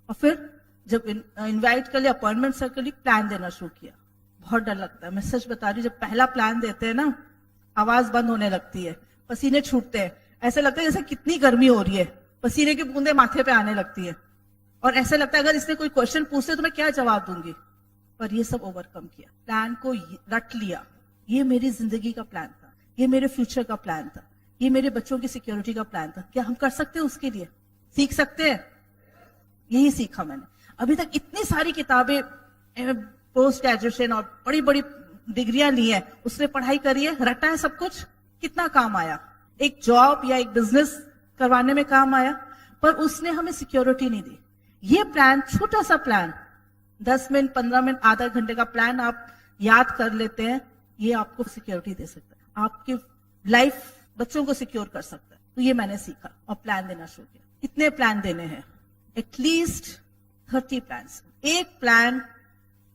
C: और फिर जब इनवाइट कर लिया, अपॉइंटमेंट सर के लिए प्लान देना शुरू किया। बहुत डर लगता है, मैं सच बता रही हूँ, जब पहला प्लान देते हैं ना, आवाज बंद होने लगती है, पसीने छूटते हैं, ऐसा लगता है जैसे कितनी गर्मी हो रही है, पसीने की बूंदें माथे पे आने लगती है, और ऐसा लगता है अगर इसने कोई क्वेश्चन पूछे तो मैं क्या जवाब दूंगी। पर ये सब ओवरकम किया, प्लान को रट लिया, ये मेरी जिंदगी का प्लान था, ये मेरे फ्यूचर का प्लान था, ये मेरे बच्चों की सिक्योरिटी का प्लान था। क्या हम कर सकते हैं उसके लिए? सीख सकते हैं? यही सीखा मैंने। अभी तक इतनी सारी किताबें, पोस्ट ग्रेजुएशन और बड़ी बड़ी डिग्रियां ली है, उसने पढ़ाई करी है, रटा है सब कुछ, कितना काम आया? एक जॉब या एक बिजनेस करवाने में काम आया, पर उसने हमें सिक्योरिटी नहीं दी। ये प्लान, छोटा सा प्लान, 10 मिनट 15 मिनट आधा घंटे का प्लान आप याद कर लेते हैं, ये आपको सिक्योरिटी दे सकता है, आपकी लाइफ बच्चों को सिक्योर कर सकता है। तो ये मैंने सीखा और प्लान देना शुरू किया। कितने प्लान देने हैं? एटलीस्ट 30 प्लान, एक plan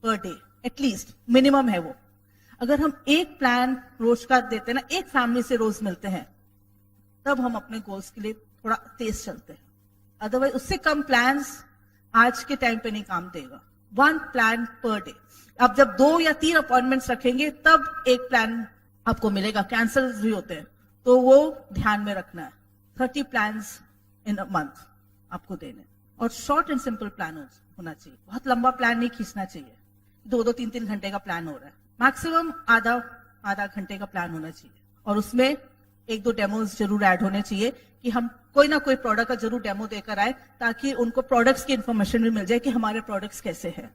C: per day, at least minimum है वो। अगर हम एक प्लान रोज का देते हैं ना, एक फैमिली से रोज मिलते हैं, तब हम अपने गोल्स के लिए थोड़ा तेज चलते हैं। अदरवाइज उससे कम प्लान्स आज के टाइम पे नहीं काम देगा। 1 प्लान पर डे। अब जब 2 या 3 अपॉइंटमेंट्स रखेंगे तब एक प्लान आपको मिलेगा, कैंसल भी होते हैं, तो वो ध्यान में रखना है। 30 प्लान्स इन अ मंथ आपको देने, और शॉर्ट एंड सिंपल प्लान होना चाहिए। बहुत लंबा प्लान नहीं खींचना चाहिए, 2-2 3-3 घंटे का प्लान हो रहा है, मैक्सिमम आधा घंटे का प्लान होना चाहिए। और उसमें 1-2 डेमोज जरूर ऐड होने चाहिए कि हम कोई ना कोई प्रोडक्ट का जरूर डेमो देकर आए, ताकि उनको प्रोडक्ट्स की इंफॉर्मेशन भी मिल जाए कि हमारे प्रोडक्ट्स कैसे हैं।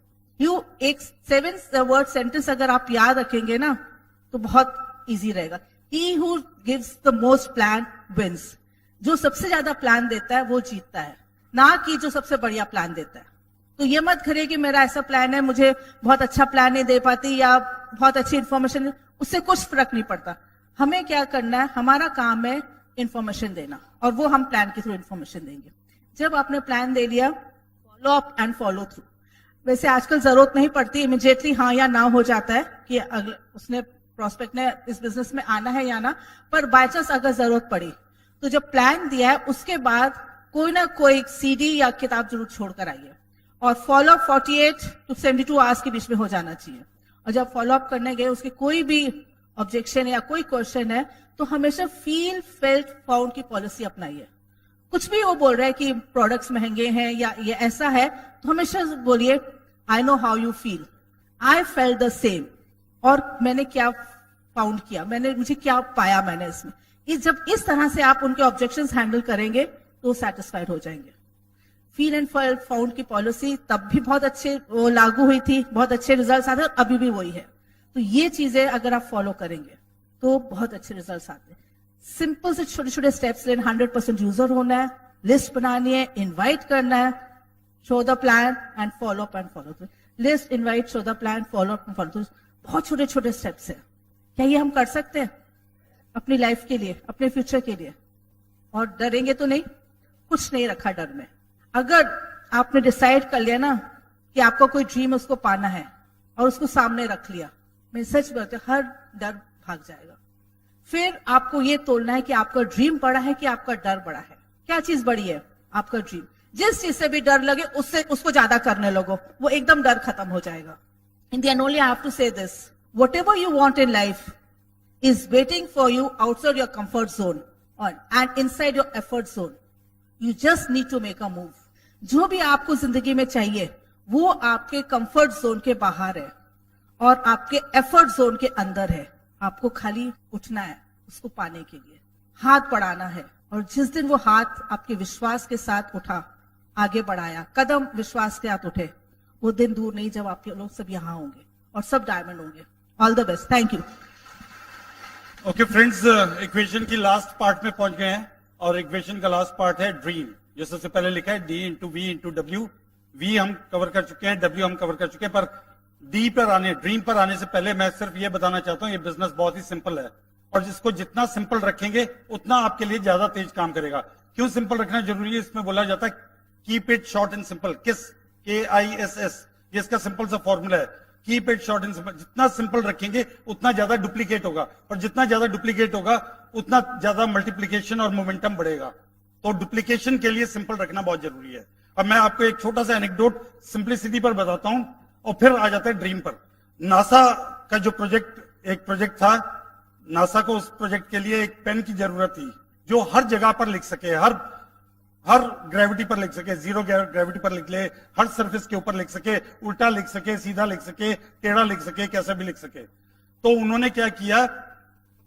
C: एक 7 वर्ड सेंटेंस अगर आप याद रखेंगे ना, तो बहुत इजी रहेगा। He who gives the most plan wins. जो सबसे ज्यादा प्लान देता है वो जीतता है, ना कि जो सबसे बढ़िया प्लान देता है। तो ये मत करिए कि मेरा ऐसा प्लान है, मुझे बहुत अच्छा प्लान नहीं दे पाती या बहुत अच्छी इंफॉर्मेशन, उससे कुछ फर्क नहीं पड़ता। हमें क्या करना है, हमारा काम है इंफॉर्मेशन देना, और वो हम प्लान के थ्रू इंफॉर्मेशन देंगे। जब आपने प्लान दे लिया, follow up and follow through. वैसे आजकल जरूरत नहीं पड़ती, इमीडिएटली हाँ या ना हो जाता है कि अगले उसने प्रोस्पेक्ट ने इस बिजनेस में आना है या ना, पर बाय चांस अगर जरूरत पड़ी तो जब प्लान दिया है उसके बाद कोई ना कोई सीडी या किताब जरूर छोड़कर आइए। और फॉलो अप 48 to 72 आवर्स के बीच में हो जाना चाहिए। और जब फॉलो अप करने गए उसके कोई भी ऑब्जेक्शन है या कोई क्वेश्चन है, तो हमेशा फील फेल्ट फाउंड की पॉलिसी अपनाइए। कुछ भी वो बोल रहे हैं कि प्रोडक्ट्स महंगे हैं या ये ऐसा है, तो हमेशा बोलिए I know how you feel, I felt the same, और मैंने क्या फाउंड किया, मुझे क्या पाया मैंने इसमें। जब इस तरह से आप उनके ऑब्जेक्शंस हैंडल करेंगे तो सेटिस्फाइड हो जाएंगे। फील एंड फाउंड की पॉलिसी तब भी बहुत अच्छे वो लागू हुई थी, बहुत अच्छे रिजल्ट्स आते हैं, अभी भी वही है। तो ये चीजें अगर आप फॉलो करेंगे तो बहुत अच्छे रिजल्ट्स आते हैं। सिंपल से छोटे छोटे स्टेप्स लेना, 100% यूजर होना है, लिस्ट बनानी है, इन्वाइट करना है, show the plan and follow up and follow through. List, invite, show the plan, follow up and follow through, बहुत छोटे छोटे स्टेप्स है। क्या ये हम कर सकते हैं अपनी लाइफ के लिए, अपने फ्यूचर के लिए? और डरेंगे तो नहीं, कुछ नहीं रखा डर में। अगर आपने डिसाइड कर लिया ना कि आपका कोई ड्रीम उसको पाना है और उसको सामने रख लिया, मैं सच बोलती हूं, हर डर भाग जाएगा। फिर आपको ये तोलना है कि आपका ड्रीम बड़ा है कि आपका डर बड़ा है। क्या चीज बड़ी है? आपका ड्रीम। जिस चीज से भी डर लगे उसको ज्यादा करने लगो, वो एकदम डर खत्म हो जाएगा। In the end only I have to say this, whatever you want in life is waiting for you outside your comfort zone and inside your effort zone. You just need to make a move. जो भी आपको जिंदगी में चाहिए वो आपके comfort zone के बाहर है और आपके एफर्ट जोन के अंदर है। आपको खाली उठना है उसको पाने के लिए, हाथ बढ़ाना है। और जिस दिन वो हाथ आपके विश्वास के साथ उठा, आगे बढ़ाया, कदम विश्वास के साथ उठे, वो दिन दूर नहीं जब आप लोग सब यहाँ होंगे और सब डायमंड होंगे। All the best, thank you.
B: Okay friends, equation की लास्ट पार्ट में पहुंच गए हैं और इक्वेशन का लास्ट पार्ट है ड्रीम। जो सबसे पहले लिखा है D into V into W। V हम कवर कर चुके हैं, W हम कवर कर चुके हैं, पर D पर आने, ड्रीम पर आने से पहले मैं सिर्फ ये बताना चाहता हूं, ये बिजनेस बहुत ही सिंपल है। और जिसको जितना सिंपल रखेंगे उतना आपके लिए ज्यादा तेज काम करेगा। क्यों सिंपल रखना जरूरी है? इसमें बोला जाता है keep it short and simple. किस? KISS, ये इसका सिंपल सा फॉर्मूला है। Keep it short and simple. जितना सिंपल रखेंगे उतना ज्यादा डुप्लीकेट होगा, और जितना ज्यादा डुप्लीकेट होगा उतना ज्यादा मल्टीप्लीकेशन और मोमेंटम बढ़ेगा। तो डुप्लीकेशन के लिए सिंपल रखना बहुत जरूरी है। अब मैं आपको एक छोटा सा एनेक्डोट सिंप्लिसिटी पर बताता हूं और फिर आ जाता है ड्रीम पर। नासा का जो एक प्रोजेक्ट था, नासा को उस प्रोजेक्ट के लिए एक पेन की जरूरत थी जो हर जगह पर लिख सके, हर ग्रेविटी पर लिख सके, जीरो ग्रेविटी पर लिख ले, हर सरफेस के ऊपर लिख सके, उल्टा लिख सके, सीधा लिख सके, टेढ़ा लिख सके, कैसा भी लिख सके। तो उन्होंने क्या किया,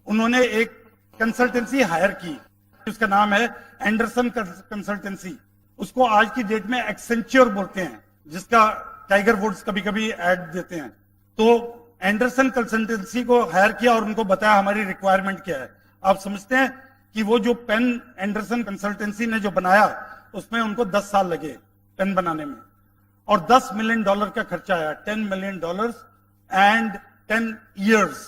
B: उन्होंने एक कंसल्टेंसी हायर की, उसका नाम है एंडरसन कंसल्टेंसी। उसको आज की डेट में एक्सेंच्योर बोलते हैं, जिसका टाइगर वुड्स कभी कभी ऐड देते हैं। तो एंडरसन कंसल्टेंसी को हायर किया और उनको बताया हमारी रिक्वायरमेंट क्या है। आप समझते हैं कि वो जो पेन एंडरसन कंसल्टेंसी ने जो बनाया उसमें उनको 10 साल लगे पेन बनाने में, और $10 मिलियन का खर्चा आया, $10 million and 10 years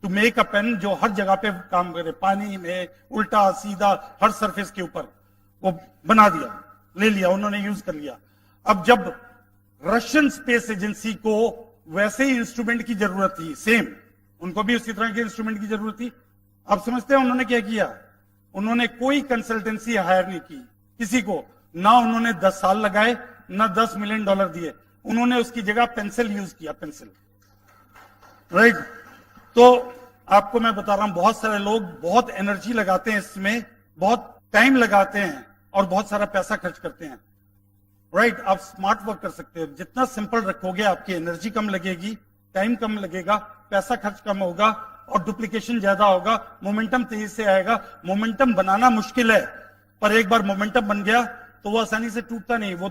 B: to make a pen जो हर जगह पे काम करे, पानी में, उल्टा सीधा, हर सरफेस के ऊपर वो बना दिया, ले लिया, उन्होंने यूज कर लिया। अब जब रशियन स्पेस एजेंसी को वैसे ही इंस्ट्रूमेंट की जरूरत थी, सेम उनको भी उसी तरह के इंस्ट्रूमेंट की जरूरत थी। आप समझते हैं उन्होंने क्या किया? उन्होंने कोई कंसल्टेंसी हायर नहीं की किसी को, ना उन्होंने 10 साल लगाए, ना $10 मिलियन दिए। उन्होंने उसकी जगह पेंसिल यूज किया, पेंसिल, राइट। तो आपको मैं बता रहा हूं, बहुत सारे लोग बहुत एनर्जी लगाते हैं इसमें, बहुत टाइम लगाते हैं और बहुत सारा पैसा खर्च करते हैं, राइट। आप स्मार्ट वर्क कर सकते हो, जितना सिंपल रखोगे आपकी एनर्जी कम लगेगी, टाइम कम लगेगा, पैसा खर्च कम होगा और डुप्लीकेशन ज्यादा होगा, मोमेंटम तेजी से आएगा। मोमेंटम बनाना मुश्किल है, पर एक बार मोमेंटम बन गया तो वो आसानी से टूटता नहीं। वो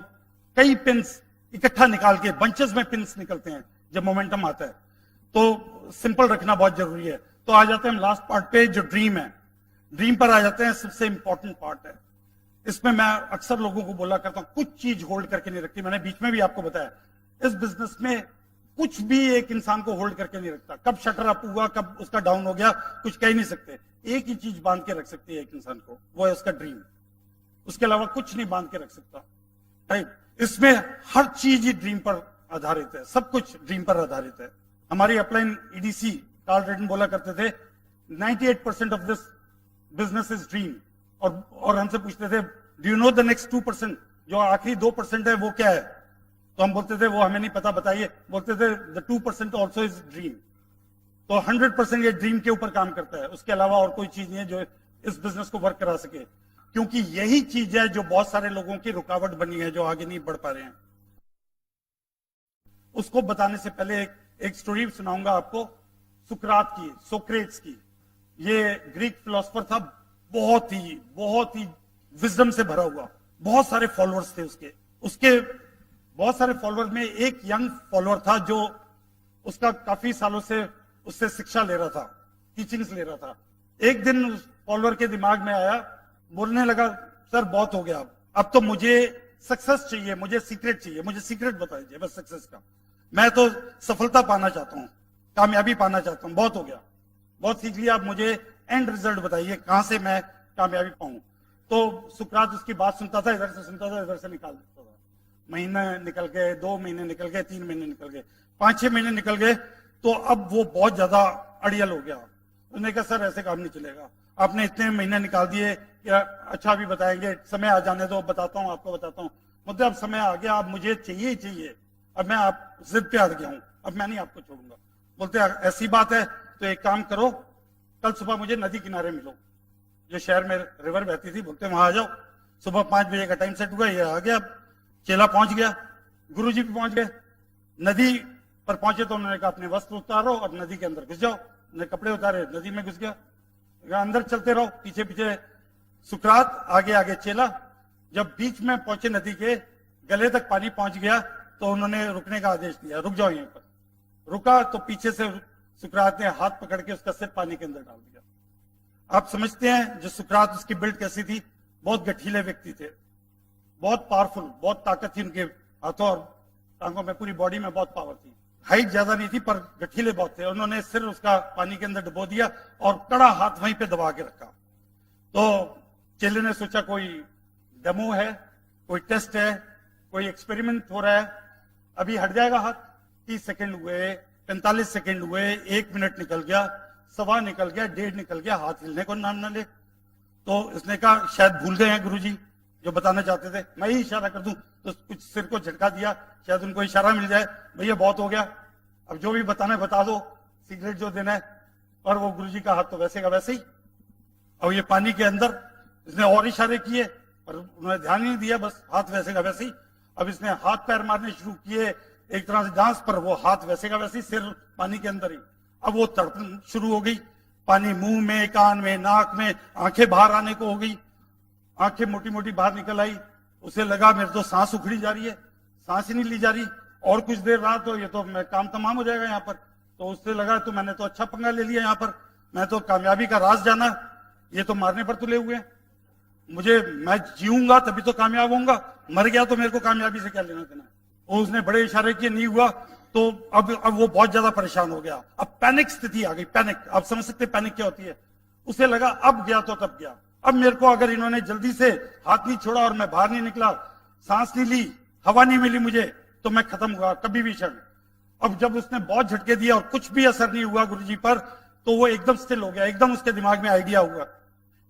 B: कई पिंस इकट्ठा निकाल के, बंचेस में पिंस निकलते हैं जब मोमेंटम आता है। तो सिंपल रखना बहुत जरूरी है। तो आ जाते हैं हम लास्ट पार्ट पे, जो ड्रीम है। ड्रीम पर आ जाते हैं, सबसे इंपॉर्टेंट पार्ट है। इसमें मैं अक्सर लोगों को बोला करता हूं, कुछ चीज होल्ड करके नहीं रखती। मैंने बीच में भी आपको बताया, इस बिजनेस में कुछ भी एक इंसान को होल्ड करके नहीं रखता। कब शटर अप हुआ, कब उसका डाउन हो गया, कुछ कह नहीं सकते। एक ही चीज बांध के रख सकती है एक इंसान को, वो है उसका ड्रीम। उसके अलावा कुछ नहीं बांध के रख सकता, राइट। इसमें हर चीज ही ड्रीम पर आधारित है, सब कुछ ड्रीम पर आधारित है। हमारी अपलाइन EDC कार्ल रेडन बोला करते थे, 98% of this business is dream. और हमसे पूछते थे, do you know the next 2%, जो आखिरी 2% है वो क्या है? तो हम बोलते थे वो हमें नहीं पता, बताइए। बोलते थे द 2% ऑल्सो इज ड्रीम। तो 100% ये ड्रीम के ऊपर काम करता है, उसके अलावा और कोई चीज नहीं है जो इस बिजनेस को वर्क करा सके, क्योंकि यही चीज है जो बहुत सारे लोगों की रुकावट बनी है, जो आगे नहीं बढ़ पा रहे हैं। उसको बताने से पहले एक स्टोरी सुनाऊंगा आपको, सुकरात की, सोक्रेट्स की। ये ग्रीक फिलोसोफर था, बहुत ही विजडम से भरा हुआ, बहुत सारे फॉलोअर्स थे उसके बहुत सारे फॉलोअर में एक यंग फॉलोअर था जो उसका काफी सालों से उससे शिक्षा ले रहा था, टीचिंग्स ले रहा था। एक दिन उस फॉलोअर के दिमाग में आया, बोलने लगा, सर बहुत हो गया, अब तो मुझे सक्सेस चाहिए, मुझे सीक्रेट चाहिए, मुझे सीक्रेट बताइए बस सक्सेस का। मैं तो सफलता पाना चाहता हूं, कामयाबी पाना चाहता हूं, बहुत हो गया, बहुत सीख लिया, अब मुझे एंड रिजल्ट बताइए, कहां से मैं कामयाबी पाऊं। तो सुकरात उसकी बात सुनता था, इधर से सुनता था, इधर से निकाल देता था। महीने निकल गए, 2 महीने निकल गए, 3 महीने निकल गए, 5-6 महीने निकल गए। तो अब वो बहुत ज्यादा अड़ियल हो गया। उसने कहा, सर ऐसे काम नहीं चलेगा, आपने इतने महीने निकाल दिए, अच्छा भी बताएंगे, समय आ जाने दो, बताता हूं, आपको बताता हूं। मतलब अब समय आ गया, अब मुझे चाहिए ही चाहिए, अब मैं आप जिद पे आ गया हूं, अब मैं नहीं आपको छोड़ूंगा। बोलते ऐसी बात है तो एक काम करो, कल सुबह मुझे नदी किनारे मिलो, जो शहर में रिवर बहती थी। बोलते वहां आ जाओ। सुबह 5 बजे का टाइम सेट हुआ, ये आ गया, चेला पहुंच गया, गुरुजी भी पहुंच गए। नदी पर पहुंचे तो उन्होंने कहा, अपने वस्त्र उतारो और नदी के अंदर घुस जाओ। उन्होंने कपड़े उतारे, नदी में घुस गया, अंदर चलते रहो, पीछे पीछे सुकरात, आगे आगे चेला। जब बीच में पहुंचे, नदी के गले तक पानी पहुंच गया, तो उन्होंने रुकने का आदेश दिया, रुक जाओ यहीं पर। रुका तो पीछे से सुकरात ने हाथ पकड़ के उसका सिर पानी के अंदर डाल दिया। आप समझते हैं जो सुकरात, उसकी बिल्ड कैसी थी? बहुत गठीले व्यक्ति थे, बहुत पावरफुल, बहुत ताकत थी उनके हाथों और टांगों में, पूरी बॉडी में बहुत पावर थी। हाइट ज्यादा नहीं थी पर गठीले बहुत थे। उन्होंने सिर उसका पानी के अंदर डुबो दिया और कड़ा हाथ वहीं पे दबा के रखा। तो चेले ने सोचा कोई डेमो है, कोई टेस्ट है, कोई एक्सपेरिमेंट हो रहा है, अभी हट जाएगा हाथ। 30 सेकंड हुए, 45 सेकंड हुए, 1 मिनट निकल गया, सवा निकल गया, 1.5 निकल गया, हाथ हिलने को नाम न ले। तो इसने कहा शायद भूल गए हैं गुरुजी जो बताना चाहते थे, मैं ही इशारा कर दूं। तो कुछ सिर को झटका दिया, शायद उनको इशारा मिल जाए, भैया बहुत हो गया, अब जो भी बताना है बता दो, सिगरेट जो देना है। और वो गुरुजी का हाथ तो वैसे का वैसे ही। और ये पानी के अंदर इसने और इशारे किए पर उन्होंने ध्यान ही नहीं दिया, बस हाथ वैसे का वैसे ही। अब इसने हाथ पैर मारने शुरू किए एक तरह से डांस, पर वो हाथ वैसे का वैसे ही, सिर पानी के अंदर ही। अब वो तड़पन शुरू हो गई, पानी मुंह में, कान में, नाक में, आंखें बाहर आने को हो गई, आंखें मोटी मोटी बाहर निकल आई। उसे लगा मेरे तो सांस उखड़ी जा रही है, सांस ही नहीं ली जा रही, और कुछ देर रहा तो ये तो मैं काम तमाम हो जाएगा यहाँ पर। तो उससे लगा तो मैंने तो अच्छा पंगा ले लिया यहाँ पर, मैं तो कामयाबी का राज जाना, ये तो मारने पर तुले हुए हैं, मैं जीऊंगा तभी तो कामयाब होऊंगा, मर गया तो मेरे को कामयाबी से क्या लेना देना। और उसने बड़े इशारे किए, नहीं हुआ। तो अब वो बहुत ज्यादा परेशान हो गया, अब पैनिक स्थिति आ गई, पैनिक, आप समझ सकते पैनिक क्या होती है। उसे लगा अब गया तो तब गया, अब मेरे को अगर इन्होंने जल्दी से हाथ नहीं छोड़ा और मैं बाहर नहीं निकला, सांस नहीं ली, हवा नहीं मिली मुझे, तो मैं खत्म हुआ कभी भी क्षण। अब जब उसने बहुत झटके दिया और कुछ भी असर नहीं हुआ गुरुजी पर, तो वो एकदम स्टिल हो गया, एकदम उसके दिमाग में आइडिया हुआ,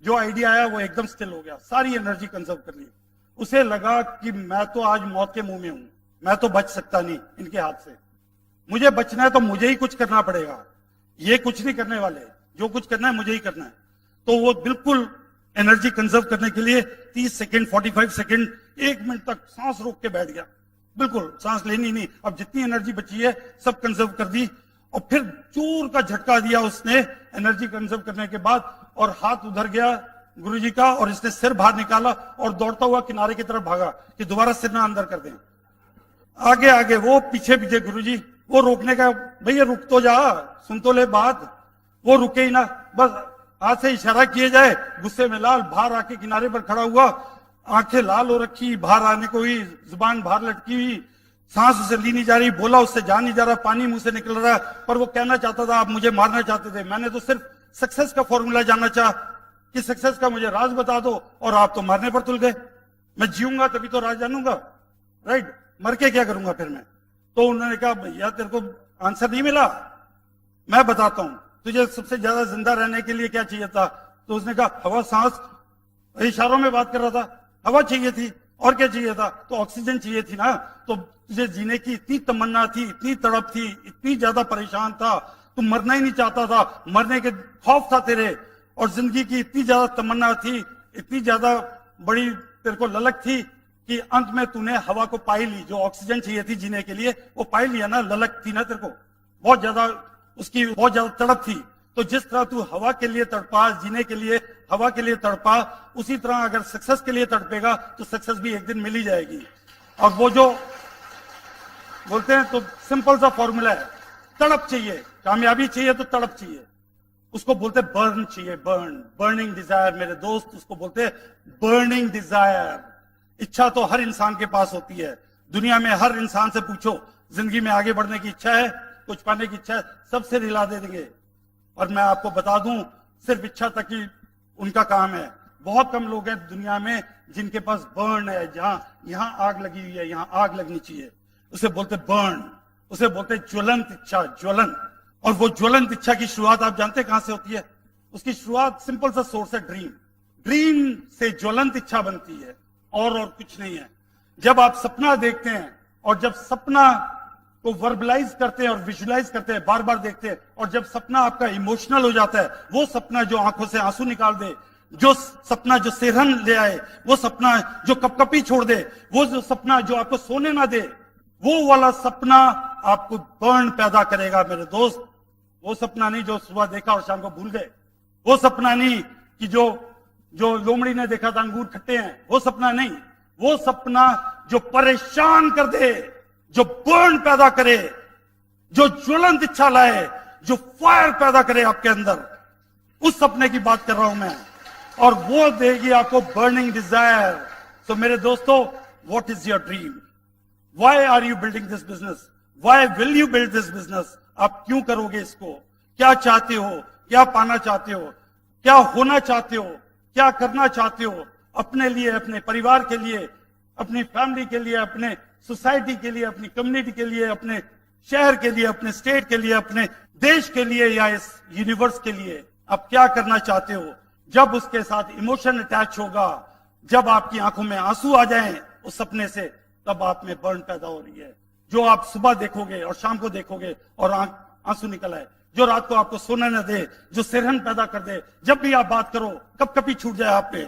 B: जो आइडिया आया वो एकदम स्टिल हो गया, सारी एनर्जी कंजर्व कर ली। उसे लगा कि मैं तो आज मौत के मुंह में हूं, मैं तो बच सकता नहीं इनके हाथ से, मुझे बचना है तो मुझे ही कुछ करना पड़ेगा, ये कुछ नहीं करने वाले, जो कुछ करना है मुझे ही करना है। तो वो बिल्कुल एनर्जी कंजर्व करने के लिए 30 सेकंड, 45 सेकंड, 1 मिनट तक सांस रोक के बैठ गया, बिल्कुल सांस लेनी नहीं, अब जितनी एनर्जी बची है सब कंजर्व कर दी। और फिर जोर का झटका दिया उसने एनर्जी कंजर्व करने के बाद, और हाथ उधर गया गुरुजी का, और इसने सिर बाहर निकाला और दौड़ता हुआ किनारे की तरफ भागा कि दोबारा सिर ना अंदर कर दें। आगे आगे वो, पीछे पीछे गुरुजी, वो रोकने का, भैया रुक तो जा, सुन तो ले बात, वो रुके ही ना, बस हाथ से इशारा किए जाए, गुस्से में लाल, बाहर आके किनारे पर खड़ा हुआ, आंखें लाल हो रखी, बाहर आने को हुई, जुबान बाहर लटकी हुई, सांस उसे ली नहीं जा रही, बोला उससे जा नहीं जा रहा, पानी मुंह से निकल रहा, पर वो कहना चाहता था आप मुझे मारना चाहते थे, मैंने तो सिर्फ सक्सेस का फॉर्मूला जानना चाहा कि सक्सेस का मुझे राज बता दो, और आप तो मारने पर तुल गए, मैं जीऊंगा तभी तो राज जानूंगा, राइट, मर के क्या करूंगा फिर मैं। तो उन्होंने कहा भैया तेरे को आंसर नहीं मिला, मैं बताता हूं तुझे सबसे ज्यादा जिंदा रहने के लिए क्या चाहिए था। तो उसने कहा हवा, सांस, इशारों में बात कर रहा था, हवा चाहिए थी, और क्या चाहिए था, तो ऑक्सीजन चाहिए थी ना। तो तुझे जीने की इतनी तमन्ना थी, इतनी तड़प थी, इतनी ज्यादा परेशान था, तू मरना ही नहीं चाहता था, मरने के खौफ था तेरे, और जिंदगी की इतनी ज्यादा तमन्ना थी, इतनी ज्यादा बड़ी तेरे को ललक थी कि अंत में तूने हवा को पाई ली, जो ऑक्सीजन चाहिए थी जीने के लिए, वो पाई लिया ना, ललक थी ना तेरे को, बहुत ज्यादा उसकी बहुत ज्यादा तड़प थी। तो जिस तरह तू हवा के लिए तड़पा, जीने के लिए हवा के लिए तड़पा, उसी तरह अगर सक्सेस के लिए तड़पेगा तो सक्सेस भी एक दिन मिल ही जाएगी। और वो जो बोलते हैं तो सिंपल सा फॉर्मूला है, तड़प चाहिए, कामयाबी चाहिए तो तड़प चाहिए, उसको बोलते बर्न चाहिए, बर्न, बर्निंग डिजायर मेरे दोस्त, उसको बोलते बर्निंग डिजायर। इच्छा तो हर इंसान के पास होती है, दुनिया में हर इंसान से पूछो, जिंदगी में आगे बढ़ने की इच्छा है, कुछ पाने की इच्छा है, सबसे रिला दे देंगे। और मैं आपको बता दूं, सिर्फ इच्छा तक ही उनका काम है। बहुत कम लोग हैं दुनिया में जिनके पास बर्न है, जहां यहां आग लगी हुई है, यहां आग लगनी चाहिए, उसे बोलते बर्न, उसे बोलते ज्वलंत इच्छा, ज्वलन। और वो ज्वलंत इच्छा की शुरुआत आप जानते हैं कहां से होती है? उसकी शुरुआत सिंपल सा सोर्स है, ड्रीम। ड्रीम से ज्वलंत इच्छा बनती है, और कुछ नहीं है। जब आप सपना देखते हैं, और जब सपना को वर्बलाइज करते हैं और विजुलाइज करते हैं, बार बार देखते हैं, और जब सपना आपका इमोशनल हो जाता है, वो सपना जो आंखों से आंसू निकाल दे, जो सपना जो सेहरन ले आए, वो सपना जो कपकपी छोड़ दे, वो जो सपना जो आपको सोने ना दे, वो वाला सपना आपको बर्न पैदा करेगा मेरे दोस्त। वो सपना नहीं जो सुबह देखा और शाम को भूल गए, वो सपना नहीं कि जो लोमड़ी ने देखा था अंगूर खट्टे हैं, वो सपना नहीं, वो सपना जो परेशान कर दे, जो बर्न पैदा करे, जो ज्वलंत इच्छा लाए, जो फायर पैदा करे आपके अंदर, उस सपने की बात कर रहा हूं मैं। और वो देगी आपको बर्निंग डिजायर। तो मेरे दोस्तों, what is your dream? Why are you building this business? Why will you build this business? आप क्यों करोगे इसको? क्या चाहते हो? क्या पाना चाहते हो? क्या होना चाहते हो? क्या करना चाहते हो? अपने लिए, अपने परिवार के लिए, अपनी फैमिली के लिए, अपने सोसाइटी के लिए, अपनी कम्युनिटी के लिए, अपने शहर के लिए, अपने स्टेट के लिए, अपने देश के लिए, या इस यूनिवर्स के लिए आप क्या करना चाहते हो? जब उसके साथ इमोशन अटैच होगा, जब आपकी आंखों में आंसू आ जाएं उस सपने से, तब आप में बर्न पैदा हो रही है। जो आप सुबह देखोगे और शाम को देखोगे और आंसू निकल आए, जो रात को आपको सोने न दे, जो सिरहन पैदा कर दे, जब भी आप बात करो कब कभी छूट जाए आप पे,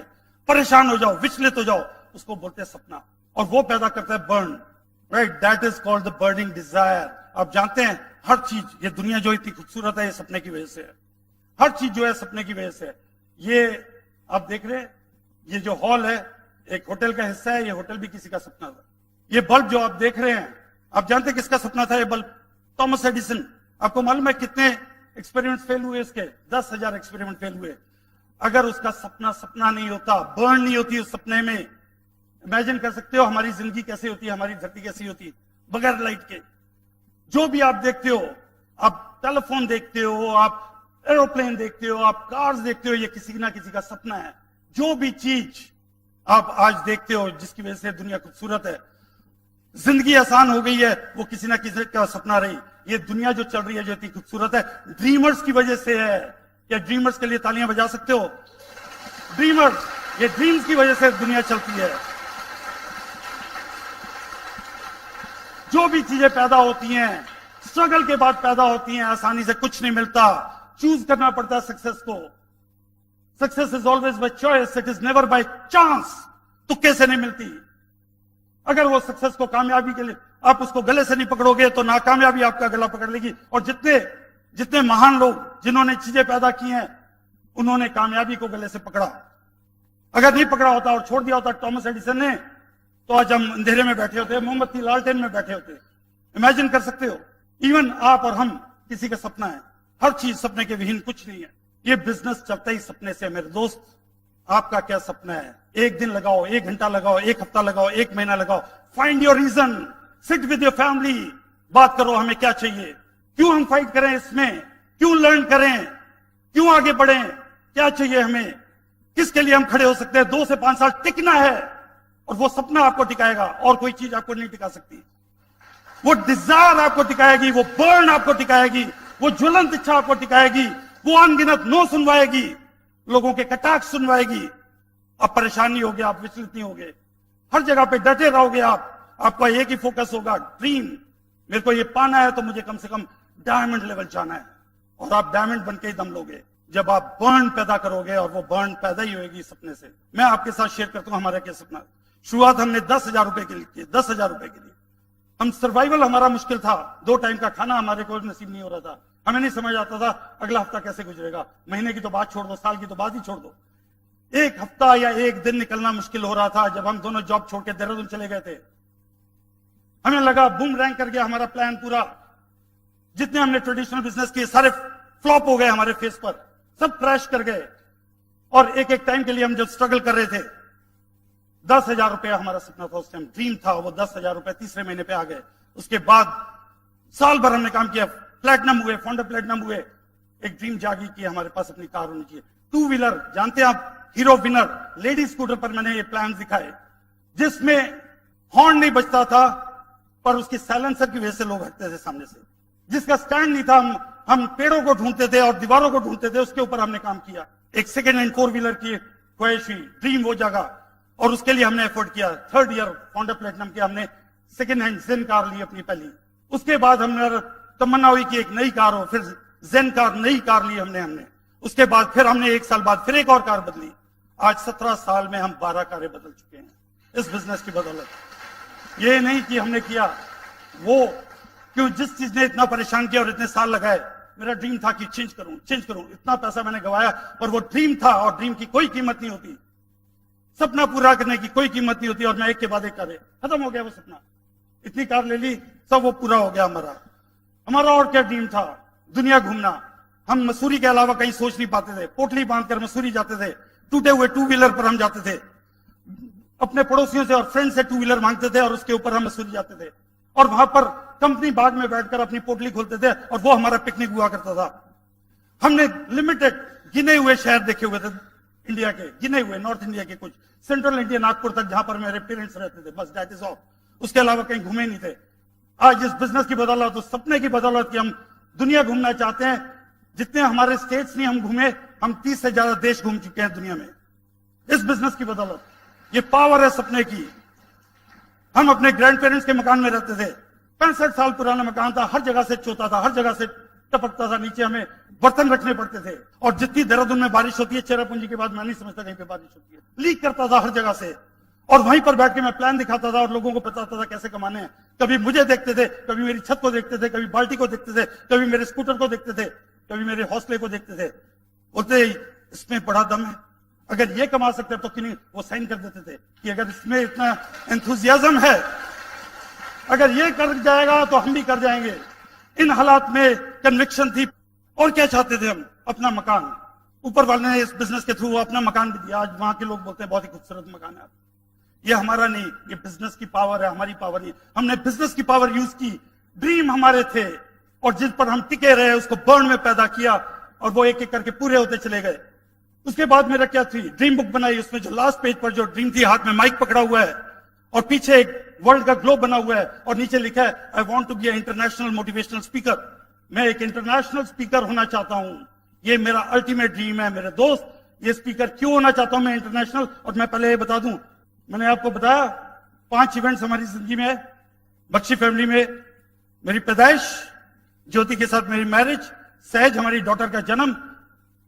B: परेशान हो जाओ, विचलित हो जाओ, उसको बोलते हैं सपना, और वो पैदा करता है burn, right? That is called the burning desire. आप जानते हैं हर चीज, ये दुनिया जो इतनी खूबसूरत है, ये सपने की वजह से है। हर चीज जो है सपने की वजह से है। ये आप देख रहे हैं, ये जो हॉल है एक होटल का हिस्सा है, ये होटल भी किसी का सपना था। ये बल्ब जो आप देख रहे हैं, आप जानते हैं किसका सपना था ये बल्ब? Thomas Edison. आपको मालूम है कितने एक्सपेरिमेंट फेल हुए इसके? 10,000 एक्सपेरिमेंट फेल हुए। अगर उसका सपना सपना नहीं होता, बर्न नहीं होती उस सपने में, इमेजिन कर सकते हो हमारी जिंदगी कैसे होती है, हमारी धरती कैसी होती बगैर लाइट के। जो भी आप देखते हो, आप टेलीफोन देखते हो, आप एरोप्लेन देखते हो, आप कार्स देखते हो, ये किसी ना किसी का सपना है। जो भी चीज आप आज देखते हो जिसकी वजह से दुनिया खूबसूरत है, जिंदगी आसान हो गई है, वो किसी ना किसी का सपना रही। ये दुनिया जो चल रही है, जो इतनी खूबसूरत है, ड्रीमर्स की वजह से है। क्या ड्रीमर्स के लिए तालियां बजा सकते हो? ड्रीमर्स, ये ड्रीम्स की वजह से दुनिया चलती है। जो भी चीजें पैदा होती हैं, स्ट्रगल के बाद पैदा होती हैं, आसानी से कुछ नहीं मिलता, चूज करना पड़ता है सक्सेस को। Success is always by choice, it is never by chance. तुक्के से नहीं मिलती। अगर वो सक्सेस को कामयाबी के लिए आप उसको गले से नहीं पकड़ोगे तो नाकामयाबी आपका गला पकड़ लेगी। और जितने जितने महान लोग जिन्होंने चीजें पैदा की हैं, उन्होंने कामयाबी को गले से पकड़ा। अगर नहीं पकड़ा होता और छोड़ दिया होता टॉमस एडिसन ने, तो आज हम अंधेरे में बैठे होते, मोमबत्ती लालटेन में बैठे होते। इमेजिन कर सकते हो, इवन आप और हम, किसी का सपना है। हर चीज सपने के विहीन कुछ नहीं है। ये बिजनेस चलता ही सपने से। मेरे दोस्त, आपका क्या सपना है? एक दिन लगाओ, एक घंटा लगाओ, एक हफ्ता लगाओ, एक महीना लगाओ, find your reason, sit with your family, बात करो हमें क्या चाहिए, क्यों हम फाइट करें इसमें, क्यों लर्न करें, क्यों आगे बढ़ें, क्या चाहिए हमें, किसके लिए हम खड़े हो सकते हैं। 2 से 5 साल टिकना है, और वो सपना आपको टिकाएगा, और कोई चीज आपको नहीं टिका सकती। वो डिजायर आपको टिकाएगी, वो बर्न आपको टिकाएगी, वो ज्वलंत इच्छा आपको टिकाएगी, वो अनगिनत नो सुनवाएगी, लोगों के कटाक्ष सुनवाएगी। आप परेशान नहीं होगे, आप विचलित नहीं होगे, हर जगह पे डटे रहोगे आप। आपका एक ही फोकस होगा, ड्रीम। मेरे को ये पाना है तो मुझे कम से कम डायमंड लेवल जाना है, और आप डायमंड बन के ही दम लोगे जब आप बर्न पैदा करोगे, और वो बर्न पैदा ही होगी सपने से। मैं आपके साथ शेयर करता हूं हमारा क्या सपना। शुरुआत हमने 10,000 रुपए के लिए की, 10,000 रुपए के लिए। हम सर्वाइवल हमारा मुश्किल था, 2 टाइम का खाना हमारे को नसीब नहीं हो रहा था। हमें नहीं समझ आता था अगला हफ्ता कैसे गुजरेगा। महीने की तो बात छोड़ दो, साल की तो बात ही छोड़ दो, एक हफ्ता या एक दिन निकलना मुश्किल हो रहा था। जब हम दोनों जॉब छोड़ के देहरादून चले गए थे, हमें लगा बूम रैंक कर गया हमारा प्लान पूरा। जितने हमने ट्रेडिशनल बिजनेस किए सारे फ्लॉप हो गए हमारे फेस पर, सब क्रैश कर गए। और एक एक टाइम के लिए हम जब स्ट्रगल कर रहे थे, 10,000 रुपए हमारा सपना था, उस टाइम ड्रीम था, वो 10,000 रुपए तीसरे महीने पे आ गए। उसके बाद साल भर हमने काम किया, प्लेटिनम हुए, फाउंडर प्लेटिनम हुए। एक ड्रीम जागी कि हमारे पास अपनी कार होनी चाहिए, 2 व्हीलर। जानते हैं आप, हीरो विनर लेडी स्कूटर पर मैंने ये प्लान दिखाए, जिसमें हॉर्न नहीं बजता था, पर उसकी साइलेंसर की वजह से लोग हटते थे सामने से। जिसका स्टैंड नहीं था, हम पेड़ों को ढूंढते थे और दीवारों को ढूंढते थे, उसके ऊपर हमने काम किया। एक सेकेंड हैंड 4 व्हीलर की ख्वाहिश हुई, ड्रीम वो जगह, और उसके लिए हमने एफर्ट किया। 3rd ईयर फाउंडर प्लेटिनम के हमने सेकेंड हैंड जेन कार ली अपनी पहली। उसके बाद हमने तमन्ना हुई कि एक नई कार हो, फिर जेन कार, नई कार ली हमने। उसके बाद फिर हमने 1 साल बाद फिर एक और कार बदली। आज 17 साल में हम 12 कारें बदल चुके हैं इस बिजनेस की बदौलत। ये नहीं कि हमने किया वो, क्यों जिस चीज ने इतना परेशान किया और इतने साल लगाए। मेरा ड्रीम था कि चेंज करूं, इतना पैसा मैंने गवाया, पर वो ड्रीम था, और ड्रीम की कोई कीमत नहीं होती, सपना पूरा करने की कोई कीमत नहीं होती। और मैं एक के बाद एक करे, खत्म हो गया वो सपना। इतनी कार ले ली, सब वो पूरा हो गया हमारा और क्या ड्रीम था? दुनिया घूमना। हम मसूरी के अलावा कहीं सोच नहीं पाते थे। पोटली बांधकर मसूरी जाते थे, टूटे हुए 2 व्हीलर पर हम जाते थे, अपने पड़ोसियों से और फ्रेंड से 2 व्हीलर मांगते थे, और उसके ऊपर हम मसूरी जाते थे। और वहां पर कंपनी बाग में बैठकर अपनी पोटली खोलते थे और वो हमारा पिकनिक हुआ करता था। हमने लिमिटेड गिने हुए शहर देखे हुए थे इंडिया के, गिने हुए, नॉर्थ इंडिया के कुछ, सेंट्रल इंडिया नागपुर तक जहां पर मेरे पेरेंट्स रहते थे, बस दैट इज ऑल। उसके अलावा कहीं घूमे नहीं थे। आज इस बिजनेस की बदौलत, उस सपने की बदौलत कि हम दुनिया घूमना चाहते हैं, जितने हमारे स्टेट्स नहीं हम घूमे, हम 30 से ज्यादा देश घूम चुके हैं दुनिया में इस बिजनेस की बदौलत। ये पावर है सपने की। हम अपने ग्रैंड पेरेंट्स के मकान में रहते थे, 65 साल पुराना मकान था, हर जगह से चोता था, हर जगह से टपकता था, नीचे हमें बर्तन रखने पड़ते थे। और जितनी देहरादून में बारिश होती है चेरापूंजी के बाद, मैं नहीं समझता कहीं पे बारिश होती है, लीक करता था हर जगह से। और वहीं पर बैठ के मैं प्लान दिखाता था और लोगों को बताता था कैसे कमाने हैं। कभी मुझे देखते थे, कभी मेरी छत को देखते थे, कभी बाल्टी को देखते थे, कभी मेरे स्कूटर को देखते थे, कभी मेरे हौसले को देखते थे। बोलते इसमें बड़ा दम है, अगर ये कमा सकते हैं तो क्यों नहीं। वो साइन कर देते थे कि अगर इसमें इतना एंथुजियाज्म है, अगर ये कर जाएगा तो हम भी कर जाएंगे। इन हालात में कन्विक्शन थी। और क्या चाहते थे हम? अपना मकान। ऊपर वाले ने इस बिजनेस के थ्रू अपना मकान भी दिया। आज वहां के लोग बोलते हैं बहुत ही खूबसूरत मकान है। ये हमारा नहीं, ये बिजनेस की पावर है, हमारी पावर नहीं। हमने बिजनेस की पावर यूज की। ड्रीम हमारे थे और जिस पर हम टिके रहे उसको बर्न में पैदा किया और वो एक एक करके पूरे होते चले गए। उसके बाद मेरा क्या थी, ड्रीम बुक बनाई। उसमें जो लास्ट पेज पर जो ड्रीम थी, हाथ में माइक पकड़ा हुआ है और पीछे एक वर्ल्ड का ग्लोब बना हुआ है और नीचे लिखा है I want to be a international motivational speaker. मैं एक इंटरनेशनल स्पीकर होना चाहता हूं। ये मेरा अल्टीमेट ड्रीम है मेरे दोस्त। ये स्पीकर क्यों होना चाहता हूं मैं इंटरनेशनल? और मैं पहले ये बता दूं, मैंने आपको बताया 5 इवेंट्स हमारी जिंदगी में है। बख्शी फैमिली में मेरी पैदाइश, ज्योति के साथ मेरी मैरिज, सहज हमारी डॉटर का जन्म,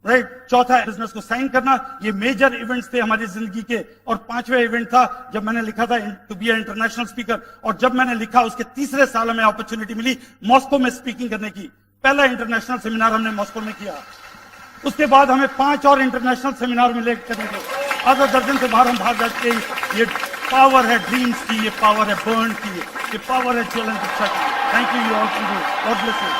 B: राइट, चौथा बिजनेस को साइन करना। ये मेजर इवेंट्स थे हमारी जिंदगी के। और 5वां इवेंट था जब मैंने लिखा था टू बी इंटरनेशनल स्पीकर। और जब मैंने लिखा उसके तीसरे साल में अपॉर्चुनिटी मिली मॉस्को में स्पीकिंग करने की। पहला इंटरनेशनल सेमिनार हमने मॉस्को में किया। उसके बाद हमें 5 और इंटरनेशनल सेमिनार मिले करने के। आधा दर्जन से बाहर हम भाग जाते। ये पावर है ड्रीम्स की, ये पावर है बर्न की, ये पावर है ज्वलंत इच्छा की। Thank you all, God bless you.